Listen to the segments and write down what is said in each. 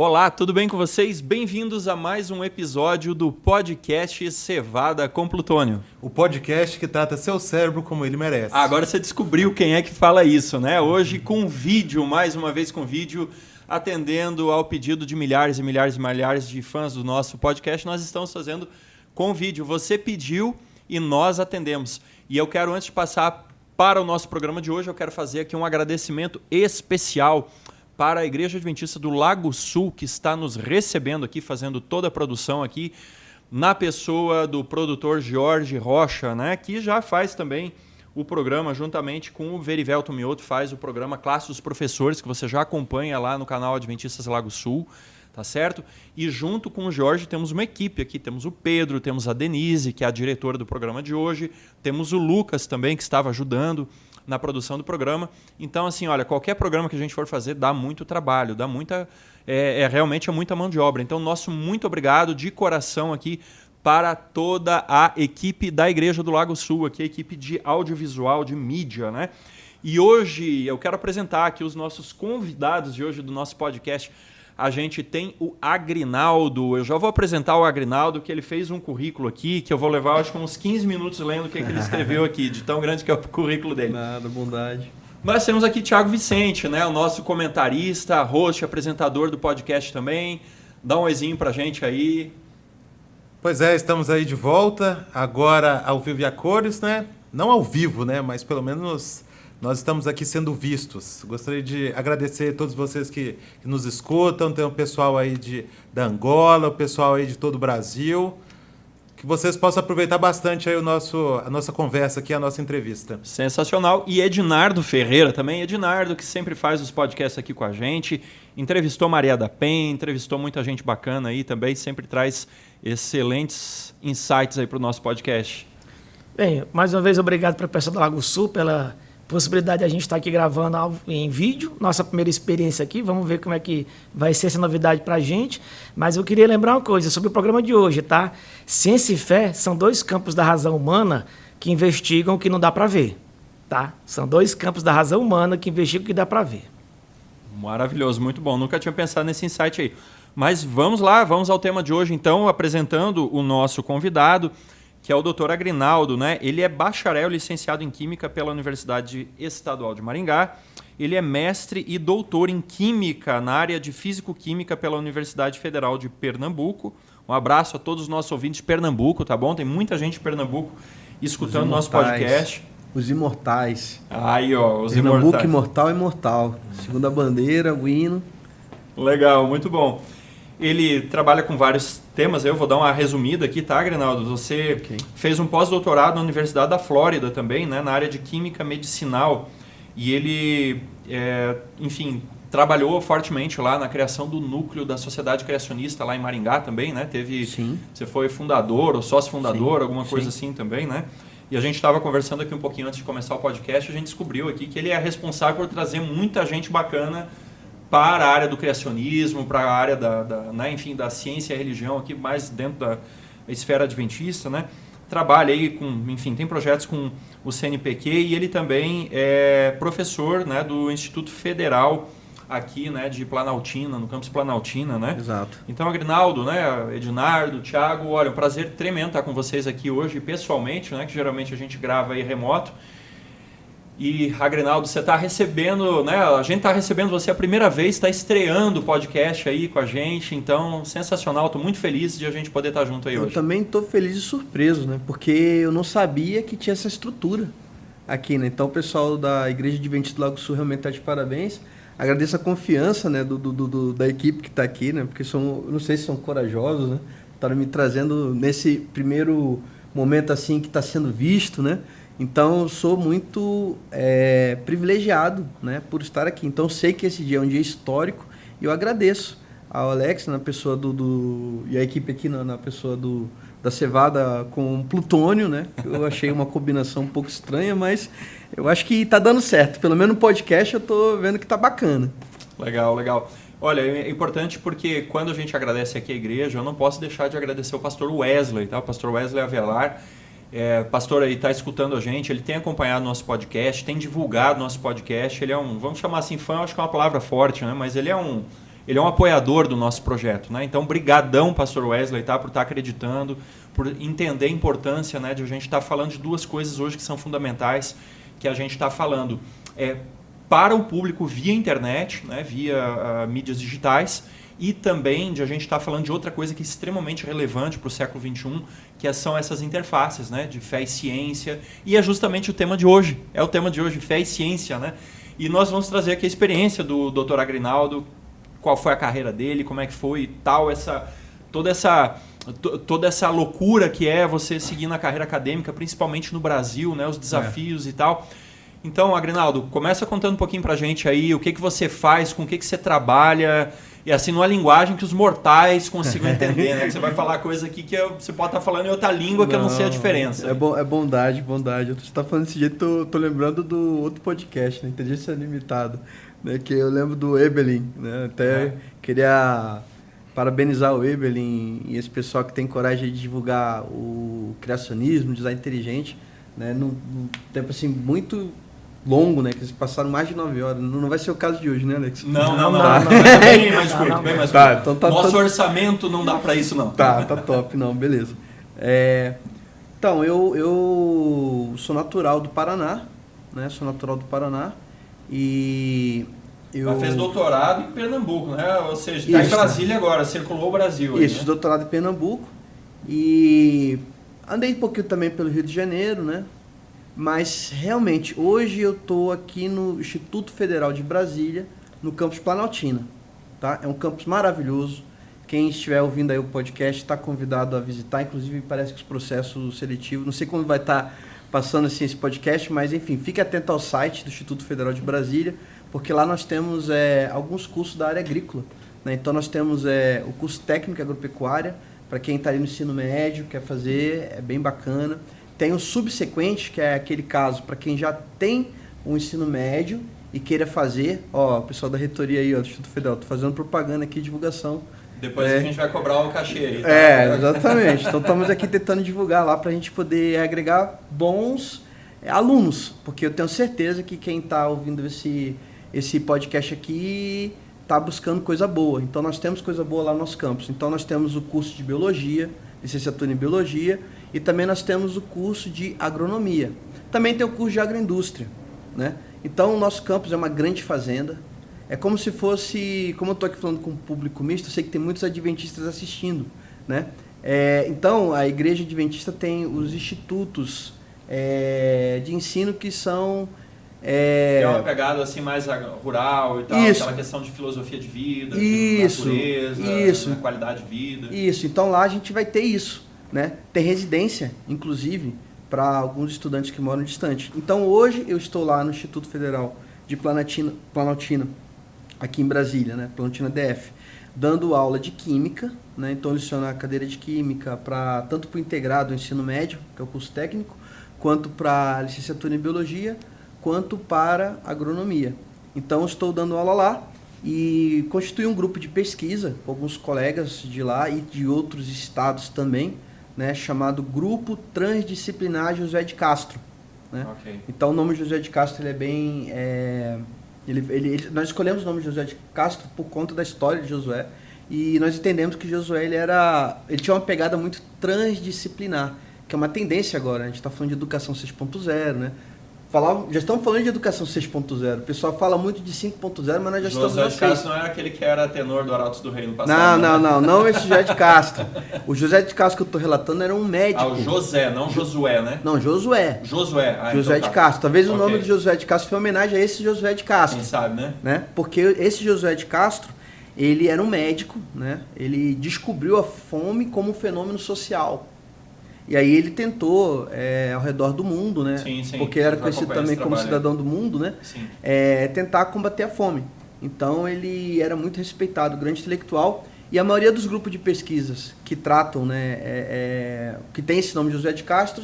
Olá, tudo bem com vocês? Bem-vindos a mais um episódio do podcast Cevada com Plutônio. O podcast que trata seu cérebro como ele merece. Agora você descobriu quem é que fala isso, né? Hoje com vídeo, mais uma vez com vídeo, atendendo ao pedido de milhares e milhares e milhares de fãs do nosso podcast, nós estamos fazendo com vídeo. Você pediu e nós atendemos. E eu quero, antes de passar para o nosso programa de hoje, eu quero fazer aqui um agradecimento especial para a Igreja Adventista do Lago Sul, que está nos recebendo aqui, fazendo toda a produção aqui, na pessoa do produtor Jorge Rocha, né, que já faz também o programa, juntamente com o Verivelto Mioto, faz o programa Classe dos Professores, que você já acompanha lá no canal Adventistas Lago Sul, tá certo? E junto com o Jorge temos uma equipe aqui, temos o Pedro, temos a Denise, que é a diretora do programa de hoje, temos o Lucas também, que estava ajudando na produção do programa. Então, assim, olha, qualquer programa que a gente for fazer dá muito trabalho, dá muita, realmente é muita mão de obra. Então, nosso muito obrigado de coração aqui para toda a equipe da Igreja do Lago Sul, aqui a equipe de audiovisual, de mídia, né? E hoje eu quero apresentar aqui os nossos convidados de hoje do nosso podcast. A gente tem o Agrinaldo. Eu já vou apresentar o Agrinaldo, que ele fez um currículo aqui, que eu vou levar, acho que uns 15 minutos lendo o que ele escreveu aqui, de tão grande que é o currículo dele. Nada, bondade. Nós temos aqui Thiago Vicente, né, o nosso comentarista, host, apresentador do podcast também. Dá um oizinho pra gente aí. Pois é, estamos aí de volta, agora ao vivo e a cores, né? Não ao vivo, né? Mas pelo menos nós estamos aqui sendo vistos. Gostaria de agradecer a todos vocês que nos escutam. Tem o pessoal aí da Angola, o pessoal aí de todo o Brasil. Que vocês possam aproveitar bastante aí a nossa conversa aqui, a nossa entrevista. Sensacional. E Ednardo Ferreira também. Ednardo, que sempre faz os podcasts aqui com a gente. Entrevistou Maria da Penha, entrevistou muita gente bacana aí também. Sempre traz excelentes insights aí para o nosso podcast. Bem, mais uma vez, obrigado para a pessoa do Lago Sul pela possibilidade de a gente estar aqui gravando em vídeo, nossa primeira experiência aqui, vamos ver como é que vai ser essa novidade para a gente, mas eu queria lembrar uma coisa sobre o programa de hoje, tá? Ciência e fé são dois campos da razão humana que investigam o que não dá para ver, tá? São dois campos da razão humana que investigam o que dá para ver. Maravilhoso, muito bom, nunca tinha pensado nesse insight aí. Mas vamos lá, vamos ao tema de hoje então, apresentando o nosso convidado, que é o Dr. Agrinaldo, né? Ele é bacharel licenciado em Química pela Universidade Estadual de Maringá. Ele é mestre e doutor em Química na área de Físico-Química pela Universidade Federal de Pernambuco. Um abraço a todos os nossos ouvintes de Pernambuco, tá bom? Tem muita gente de Pernambuco escutando nosso podcast. Os imortais. Aí, ó, os Pernambuco, imortais. imortal, imortal. Segunda bandeira, o hino. Legal, muito bom. Ele trabalha com vários temas, eu vou dar uma resumida aqui, tá, Agrinaldo? Você fez um pós-doutorado na Universidade da Flórida também, né, na área de Química Medicinal, e ele, enfim, trabalhou fortemente lá na criação do núcleo da Sociedade Criacionista lá em Maringá também, né? Sim. Você foi fundador ou sócio-fundador, Sim. alguma coisa assim também, né? E a gente estava conversando aqui um pouquinho antes de começar o podcast, a gente descobriu aqui que ele é responsável por trazer muita gente bacana para a área do criacionismo, para a área né, enfim, da ciência e religião, aqui mais dentro da esfera adventista, né? Trabalha aí com, enfim, tem projetos com o CNPq e ele também é professor, né, do Instituto Federal aqui, né, de Planaltina, no campus Planaltina, né? Exato. Então, Agrinaldo, né, Ednardo, Thiago, olha, um prazer tremendo estar com vocês aqui hoje pessoalmente, né, que geralmente a gente grava aí remoto. E, Agrinaldo, você está recebendo, né? A gente está recebendo você a primeira vez, está estreando o podcast aí com a gente, então, sensacional, estou muito feliz de a gente poder estar junto aí hoje. Eu também estou feliz e surpreso, né? Porque eu não sabia que tinha essa estrutura aqui, né? Então, o pessoal da Igreja Adventista do Lago Sul realmente está de parabéns. Agradeço a confiança, né, da equipe que está aqui, né? Porque não sei se são corajosos, né? Estão me trazendo nesse primeiro momento assim que está sendo visto, né? Então, sou muito privilegiado, né, por estar aqui. Então, sei que esse dia é um dia histórico e eu agradeço ao Alex, na pessoa e a equipe aqui na pessoa da Cevada com Plutônio, né? Eu achei uma combinação um pouco estranha, mas eu acho que está dando certo. Pelo menos no podcast eu estou vendo que está bacana. Legal, legal. Olha, é importante porque quando a gente agradece aqui a igreja, eu não posso deixar de agradecer o pastor Wesley, tá? O pastor Wesley Avelar. Pastor aí está escutando a gente, ele tem acompanhado nosso podcast, tem divulgado nosso podcast, ele é vamos chamar assim, fã, acho que é uma palavra forte, né? Mas ele é ele é um apoiador do nosso projeto, né? Então, brigadão, Pastor Wesley, tá, por estar acreditando, por entender a importância, né, de a gente estar falando de duas coisas hoje que são fundamentais, que a gente está falando para o público via internet, né, via mídias digitais, e também de a gente estar falando de outra coisa que é extremamente relevante para o século XXI, que são essas interfaces, né, de fé e ciência, e é justamente o tema de hoje, fé e ciência, né? E nós vamos trazer aqui a experiência do Dr. Agrinaldo, qual foi a carreira dele, como é que foi e tal, toda essa loucura que é você seguir na carreira acadêmica, principalmente no Brasil, né, os desafios e tal. Então, Agrinaldo, começa contando um pouquinho pra gente aí o que você faz, com o que você trabalha, e assim, numa linguagem que os mortais consigam entender, né? Que você vai falar coisa aqui que você pode estar falando em outra língua que eu não sei a diferença. É bondade. Você está falando desse jeito, tô lembrando do outro podcast, né? Inteligência Limitada, né? Que eu lembro do Ebelin, né? Até queria parabenizar o Ebelin e esse pessoal que tem coragem de divulgar o criacionismo, o design inteligente, né? Num tempo assim muito longo, né? Que eles passaram mais de 9 horas. Não vai ser o caso de hoje, né, Alex? Não. É bem mais curto, bem mais curto. Tá, então Nosso orçamento não dá para isso, não. Tá top, não, beleza. Então, eu sou natural do Paraná, né? E Ela fez doutorado em Pernambuco, né? Ou seja, está em Brasília agora, circulou o Brasil. Isso, né? Doutorado em Pernambuco. E andei um pouquinho também pelo Rio de Janeiro, né? Mas, realmente, hoje eu estou aqui no Instituto Federal de Brasília, no campus Planaltina. Tá? É um campus maravilhoso. Quem estiver ouvindo aí o podcast está convidado a visitar. Inclusive, parece que os processos seletivos... Não sei quando vai estar passando assim, esse podcast, mas, enfim, fique atento ao site do Instituto Federal de Brasília, porque lá nós temos alguns cursos da área agrícola. Né? Então, nós temos o curso técnico agropecuária, para quem está ali no ensino médio, quer fazer, é bem bacana. Tem o subsequente, que é aquele caso para quem já tem o ensino médio e queira fazer, o pessoal da reitoria aí, do Instituto Federal, estou fazendo propaganda aqui, divulgação. Depois a gente vai cobrar o cachê aí. Tá? Exatamente. Então estamos aqui tentando divulgar lá para a gente poder agregar bons alunos, porque eu tenho certeza que quem está ouvindo esse podcast aqui está buscando coisa boa. Então nós temos coisa boa lá no nosso campus. Então nós temos o curso de Biologia, licenciatura em Biologia, e também nós temos o curso de Agronomia. Também tem o curso de Agroindústria, né? Então, o nosso campus é uma grande fazenda. É como se fosse... Como eu estou aqui falando com um público misto, eu sei que tem muitos adventistas assistindo, né? Então, a Igreja Adventista tem os institutos de ensino que são... É uma pegada assim mais rural e tal, aquela questão de filosofia de vida, de natureza, né, qualidade de vida. Isso, então lá a gente vai ter isso, né? Tem residência, inclusive, para alguns estudantes que moram distante. Então hoje eu estou lá no Instituto Federal de Planaltina, aqui em Brasília, né? Planaltina DF, dando aula de Química, né? Então eu leciono a cadeira de Química tanto para o integrado, o ensino médio, que é o curso técnico, quanto para a licenciatura em Biologia, quanto para Agronomia. Então, estou dando aula lá e constitui um grupo de pesquisa com alguns colegas de lá e de outros estados também, né, chamado Grupo Transdisciplinar Josué de Castro. Né? Okay. Então, o nome Josué de Castro ele é bem... nós escolhemos o nome Josué de Castro por conta da história de Josué e nós entendemos que Josué ele tinha uma pegada muito transdisciplinar, que é uma tendência agora. A gente está falando de educação 6.0, né? Já estamos falando de educação 6.0. O pessoal fala muito de 5.0, mas nós já estamos na 6. José de Castro não era aquele que era tenor do Arautos do Rei no passado? Não esse José de Castro. O José de Castro que eu estou relatando era um médico. O José, não Josué, né? Não, Josué. José então de Castro. Talvez o nome do José de Castro foi uma homenagem a esse Josué de Castro. Quem sabe, né? Porque esse Josué de Castro, ele era um médico, né? Ele descobriu a fome como um fenômeno social. E aí ele tentou, ao redor do mundo, né? Sim. Porque ele era conhecido também como cidadão do mundo, né? Tentar combater a fome. Então ele era muito respeitado, grande intelectual. E a maioria dos grupos de pesquisas que tratam, né, que tem esse nome de José de Castro,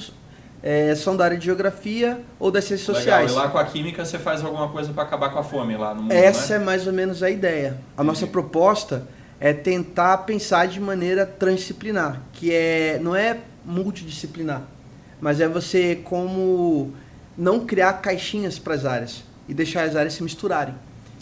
são da área de geografia ou das ciências sociais. E lá com a química você faz alguma coisa para acabar com a fome lá no mundo, Essa né? é mais ou menos a ideia. A nossa proposta é tentar pensar de maneira transdisciplinar, que não é multidisciplinar, mas é você como não criar caixinhas para as áreas e deixar as áreas se misturarem.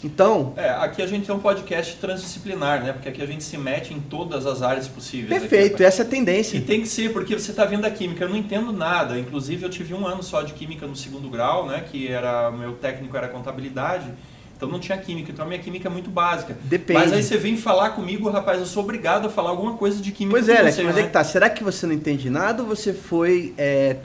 Então... Aqui a gente tem um podcast transdisciplinar, né? Porque aqui a gente se mete em todas as áreas possíveis. Perfeito, aqui, essa é a tendência. E tem que ser, porque você está vendo a química, eu não entendo nada. Inclusive eu tive 1 ano só de química no 2º grau, né? Que era, meu técnico era contabilidade. Então não tinha química, então a minha química é muito básica. Depende. Mas aí você vem falar comigo, rapaz, eu sou obrigado a falar alguma coisa de química. Pois é, Alex, mas né? é que tá. Será que você não entende nada ou você foi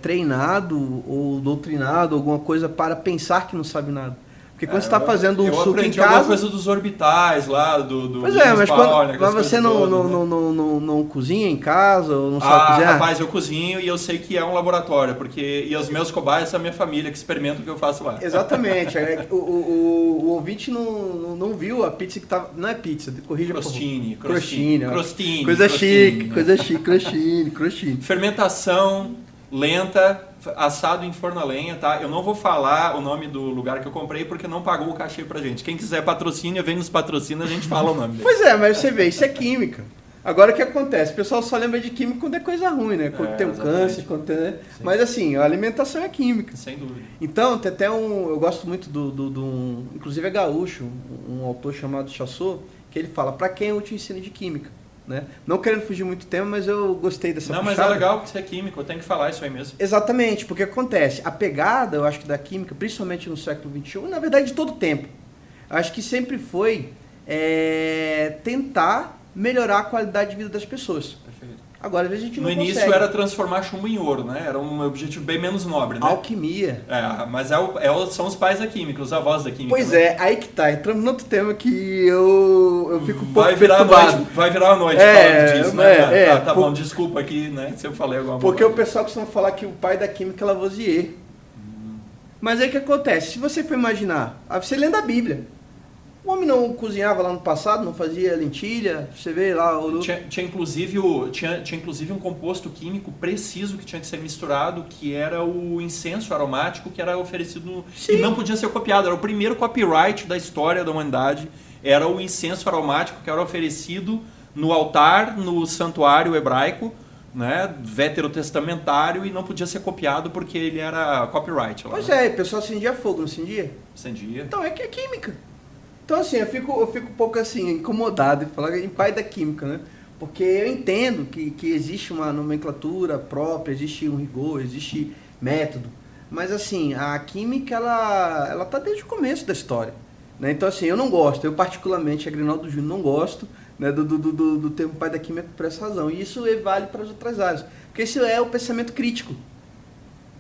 treinado ou doutrinado, alguma coisa para pensar que não sabe nada? Porque quando você está fazendo um suco em casa... alguma coisa dos orbitais lá, do Pois é, mas, Pauli, mas você não cozinha em casa ou não sabe cozinhar? Rapaz, eu cozinho e eu sei que é um laboratório, e os meus cobaias são a minha família que experimenta o que eu faço lá. Exatamente. O ouvinte não viu a pizza que estava... Não é pizza, corrija por favor. Crostini. Coisa chique, crostini. Fermentação lenta, assado em forno a lenha, tá? Eu não vou falar o nome do lugar que eu comprei porque não pagou o cachê pra gente. Quem quiser patrocínio, vem nos patrocina, a gente fala o nome dele. Pois é, mas você vê, isso é química. Agora o que acontece? O pessoal só lembra de química quando é coisa ruim, né? Quando tem um câncer, quando tem... Né? Mas assim, a alimentação é química. Sem dúvida. Então, tem até eu gosto muito inclusive é gaúcho, um autor chamado Chassot, que ele fala, pra quem é útil o ensino de química? Né? Não querendo fugir muito do tema, mas eu gostei dessa puxada. Mas é legal porque você é químico, eu tenho que falar isso aí mesmo. Exatamente, porque acontece, a pegada, eu acho que da química, principalmente no século XXI, na verdade de todo o tempo, eu acho que sempre foi tentar melhorar a qualidade de vida das pessoas. Perfeito. Agora, às vezes a gente não consegue. No início era transformar chumbo em ouro, né? Era um objetivo bem menos nobre, né? Alquimia. Mas são os pais da química, os avós da química. Pois né? aí que tá. Entramos no outro tema que eu fico um pouco perturbado. Vai virar a noite falando disso, né? Tá bom, desculpa aqui, né? Se eu falei alguma coisa. Porque o pessoal costuma falar que o pai da química é Lavoisier. Mas aí o que acontece? Se você for imaginar, você lendo a Bíblia, o homem não cozinhava lá no passado, não fazia lentilha, você vê lá... Tinha inclusive um composto químico preciso que tinha que ser misturado, que era o incenso aromático que era oferecido e não podia ser copiado. Era o primeiro copyright da história da humanidade, era o incenso aromático que era oferecido no altar, no santuário hebraico, né, veterotestamentário, e não podia ser copiado porque ele era copyright. Lá, pois né? o pessoal acendia fogo, não acendia? Acendia. Então é que é química. Então, assim, eu fico um pouco assim, incomodado em falar em pai da química, né? Porque eu entendo que existe uma nomenclatura própria, existe um rigor, existe método. Mas, assim, a química, ela tá desde o começo da história. Né? Então, assim, eu não gosto, eu particularmente, Agrinaldo Júnior, não gosto, né, do termo pai da química por essa razão. E isso vale para as outras áreas. Porque isso é o pensamento crítico,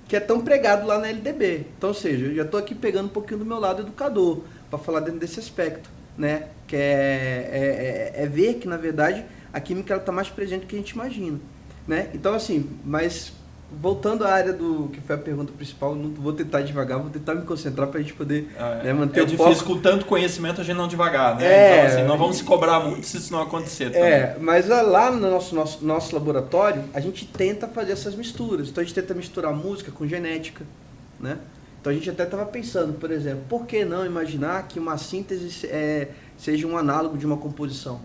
que é tão pregado lá na LDB. Então, ou seja, eu já estou aqui pegando um pouquinho do meu lado educador, para falar dentro desse aspecto, né? Que é ver que, na verdade, a química está mais presente do que a gente imagina. Né? Então, assim, mas voltando à área do que foi a pergunta principal, não vou tentar devagar, vou tentar me concentrar para a gente poder né, manter o foco. É difícil, com tanto conhecimento, a gente não devagar, né? Então, assim, não vamos se cobrar muito se isso não acontecer também. Mas lá no nosso laboratório, a gente tenta fazer essas misturas. Então, a gente tenta misturar música com genética, né? Então, a gente até estava pensando, por exemplo, por que não imaginar que uma síntese seja um análogo de uma composição?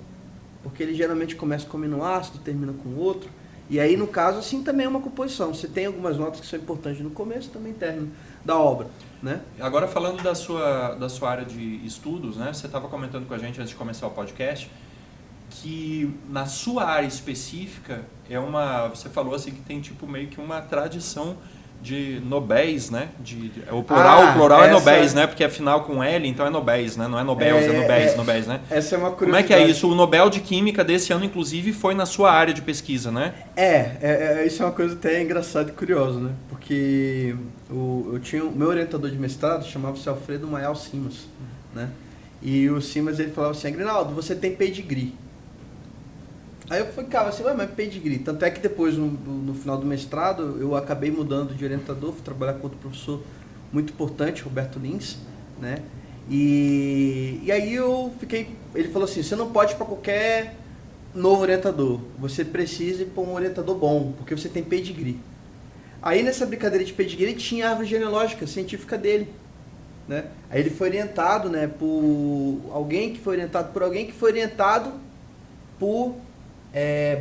Porque ele geralmente começa com aminoácido, termina com outro. E aí, no caso, assim também é uma composição. Você tem algumas notas que são importantes no começo e também término da obra, né? Agora, falando da sua área de estudos, né? Você estava comentando com a gente antes de começar o podcast que na sua área específica você falou assim que tem tipo meio que uma tradição de nobéis, né? O plural é nobéis, né? Porque é final com L, então é nobéis, né? Não é nobels, é nobéis, né? Essa é uma curiosidade. Como é que é isso? O Nobel de Química desse ano, inclusive, foi na sua área de pesquisa, né? Isso é uma coisa até engraçada e curiosa, né? Porque eu tinha o meu orientador de mestrado, chamava-se Alfredo Mayal Simas, né? E o Simas, ele falava assim, Agrinaldo, você tem pedigree. Aí eu ficava assim, mas pedigree. Tanto é que depois, no final do mestrado, eu acabei mudando de orientador, fui trabalhar com outro professor muito importante, Roberto Lins, né? E aí ele falou assim, você não pode ir para qualquer novo orientador, você precisa ir para um orientador bom, porque você tem pedigree. Aí nessa brincadeira de pedigree tinha a árvore genealógica científica dele, né? Aí ele foi orientado, né, por alguém que foi orientado por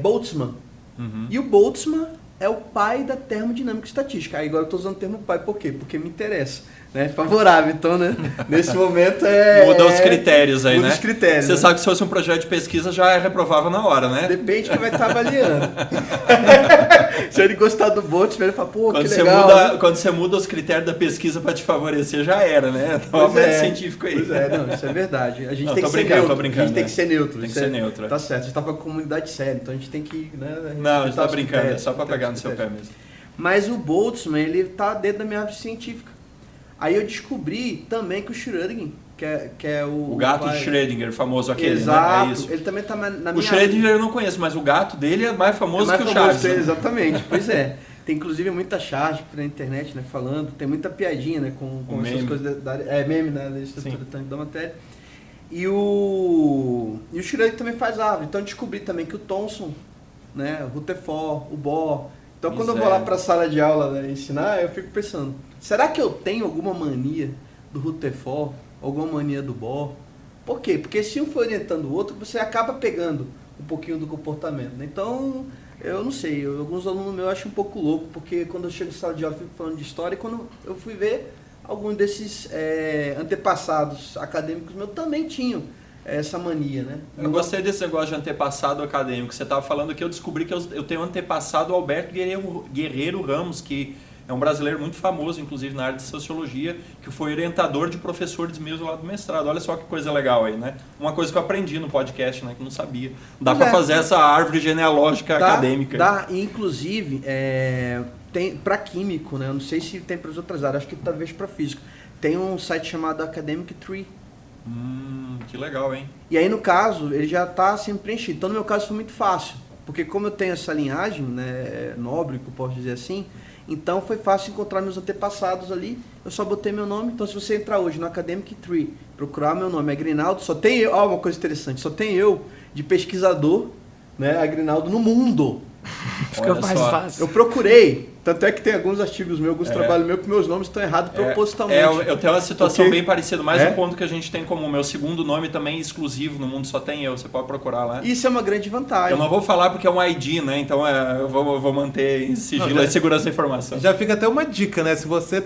Boltzmann. Uhum. E o Boltzmann é o pai da termodinâmica estatística. Aí agora eu estou usando o termo pai por quê? Porque me interessa. Né? Favorável, então, né? Nesse momento Muda os critérios aí, muda né? os critérios. Você sabe que se fosse um projeto de pesquisa já é reprovável na hora, né? Depende que vai estar avaliando. Se ele gostar do Boltz, ele fala, pô, Quando que legal. quando você muda os critérios da pesquisa para te favorecer, já era, né? Então, o método científico aí. Pois é, não, isso é verdade. A gente Não, tem tô que ser brincando, neutro. tô brincando, A gente tem né? que ser neutro. Tem que isso ser é- neutro. Tá certo, a gente tá com a comunidade séria, então a gente tem que... Né, Não, a gente tá respeitar os brincando, é critérios, só para pegar no os seu pé critérios. mesmo. Mas o Boltzmann, ele tá dentro da minha árvore científica. Aí eu descobri também que o Schrödinger, que é O gato pai- de Schrödinger, famoso aquele, Exato, né? É isso. ele também tá na minha O Schrödinger eu não conheço, mas o gato dele é mais famoso mais que o famoso Chaves. que ele, né? exatamente, pois é. Tem inclusive muita charge na internet, né, falando, tem muita piadinha, né, com essas meme. coisas da área, meme, né, da estrutura da matéria. E o Schrödinger também faz árvore, então eu descobri também que o Thomson, né, o Rutherford, o Bohr. Então quando eu vou lá para a sala de aula, né, ensinar, eu fico pensando, será que eu tenho alguma mania do Rutherford, alguma mania do Bohr? Por quê? Porque se um for orientando o outro, você acaba pegando um pouquinho do comportamento, né? Então, eu não sei, alguns alunos meus acham um pouco louco, porque quando eu chego em sala de aula eu fico falando de história, e quando eu fui ver, alguns desses antepassados acadêmicos meus também tinham essa mania, né? Eu gostei desse negócio de antepassado acadêmico. Você estava falando que eu descobri que eu tenho antepassado Alberto Guerreiro Ramos, que é um brasileiro muito famoso, inclusive na área de sociologia, que foi orientador de professores meus lá do mestrado. Olha só que coisa legal aí, né? Uma coisa que eu aprendi no podcast, né? Que eu não sabia. Dá para fazer essa árvore genealógica acadêmica. Dá, inclusive, tem para químico, né? Eu não sei se tem para as outras áreas, acho que talvez para físico. Tem um site chamado Academic Tree. Que legal, hein? E aí, no caso, ele já está sempre preenchido. Então, no meu caso, foi muito fácil. Porque como eu tenho essa linhagem, né, nobre, que eu posso dizer assim, então foi fácil encontrar meus antepassados ali. Eu só botei meu nome. Então, se você entrar hoje no Academic Tree, procurar meu nome, Agrinaldo, só tem eu. Ó, uma coisa interessante, só tem eu de pesquisador, né, Agrinaldo, no mundo. Fica Olha mais só. fácil. Eu procurei, tanto é que tem alguns artigos meus, alguns trabalhos meus, que meus nomes estão errados propositalmente. Eu tenho uma situação Porque- bem parecida, mais um ponto que a gente tem em comum. Meu segundo nome também é exclusivo no mundo, só tem eu, você pode procurar lá. Isso é uma grande vantagem. Eu não vou falar porque é um ID, né? Então eu vou manter em sigilo e segurança da informação. Já fica até uma dica, né? Se você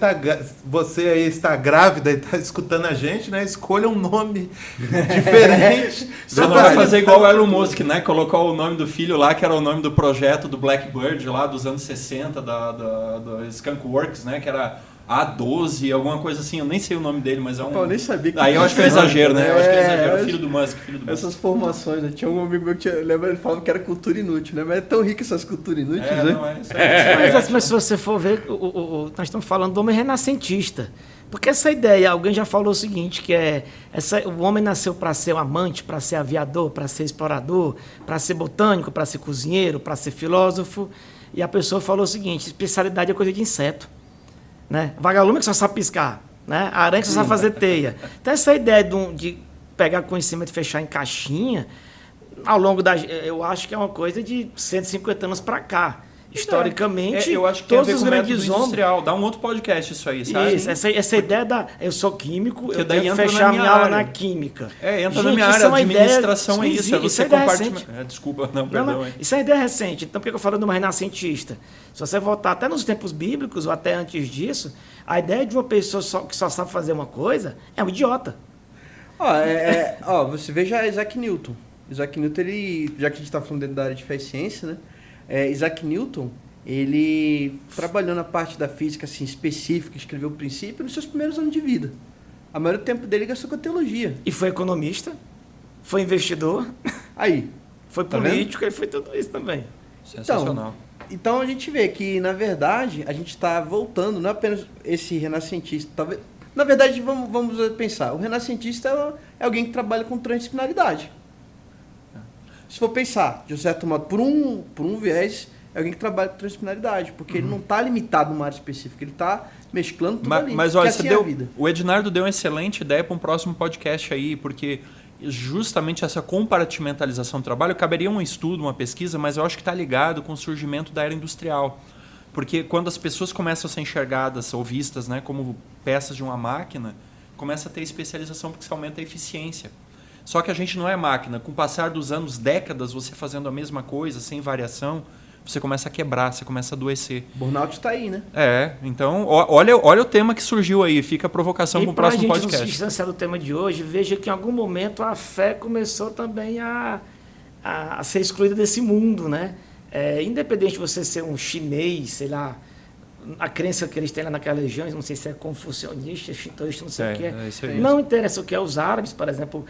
você aí está grávida e está escutando a gente, né? Escolha um nome diferente. Você não vai fazer igual o Elon Musk, né? Colocou o nome do filho lá, que era o nome do projeto do Blackbird lá dos anos 60, do Skunkworks, né? Que era A12, alguma coisa assim. Eu nem sei o nome dele, mas é um... Pô, eu nem sabia que Aí eu acho que é exagero, né? Eu acho que é exagero. É, Filho do Musk. Essas formações, né? Tinha um amigo meu que lembra, ele falava que era cultura inútil, né? Mas é tão rico essas culturas inúteis, né? Não é, isso é Mas, assim, mas se você for ver, nós estamos falando do homem renascentista. Porque essa ideia, alguém já falou o seguinte, que o homem nasceu para ser um amante, para ser aviador, para ser explorador, para ser botânico, para ser cozinheiro, para ser filósofo. E a pessoa falou o seguinte, especialidade é coisa de inseto. Né? Vagalume que só sabe piscar, né? Aranha que só sabe fazer teia. Então essa ideia de pegar conhecimento e fechar em caixinha, ao longo eu acho que é uma coisa de 150 anos para cá. Historicamente, eu acho que tem a todos ver os com o método grandes homens... industrial. Dá um outro podcast isso aí, sabe? Isso, essa ideia eu sou químico, Que eu daí tenho que entra fechar na minha minha aula área. na química. Entra na Gente, minha isso área, é uma administração ideia, é isso, é isso você é ideia compartilhar. recente. Desculpa, não, perdão. Isso é ideia recente. Então, por que eu falo de uma renascentista? Se você voltar até nos tempos bíblicos, ou até antes disso, a ideia de uma pessoa que só sabe fazer uma coisa é um idiota. Você veja Isaac Newton. Isaac Newton, ele, já que a gente está falando dentro da área de fé e ciência, né? Isaac Newton, ele trabalhou na parte da física assim, específica, escreveu o princípio nos seus primeiros anos de vida. A maioria do tempo dele gastou com a teologia. E foi economista, foi investidor, Aí. foi Tá político, ele foi tudo isso também. Sensacional. Então a gente vê que, na verdade, a gente está voltando, não é apenas esse renascentista. Talvez, na verdade, vamos pensar, o renascentista é alguém que trabalha com transdisciplinaridade. Se for pensar, de um certo modo, por um viés, é alguém que trabalha com transdisciplinaridade, porque ele não está limitado numa área específica, ele está mesclando tudo ali. Mas olha, que assim é a vida. o Ednardo deu uma excelente ideia para um próximo podcast aí, porque justamente essa compartimentalização do trabalho caberia um estudo, uma pesquisa, mas eu acho que está ligado com o surgimento da era industrial. Porque quando as pessoas começam a ser enxergadas ou vistas, né, como peças de uma máquina, começa a ter especialização porque se aumenta a eficiência. Só que a gente não é máquina. Com o passar dos anos, décadas, você fazendo a mesma coisa, sem variação, você começa a quebrar, você começa a adoecer. Burnout está aí, né? Então, olha o tema que surgiu aí, fica a provocação para o próximo podcast. E para a gente não se distanciar do tema de hoje, veja que em algum momento a fé começou também a ser excluída desse mundo, né? Independente de você ser um chinês, sei lá, a crença que eles têm lá naquela região, não sei se é confucionista, shintoísta, não sei o que é. Isso aí. Não interessa o que é os árabes, por exemplo,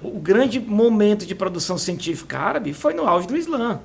o grande momento de produção científica árabe foi no auge do Islã.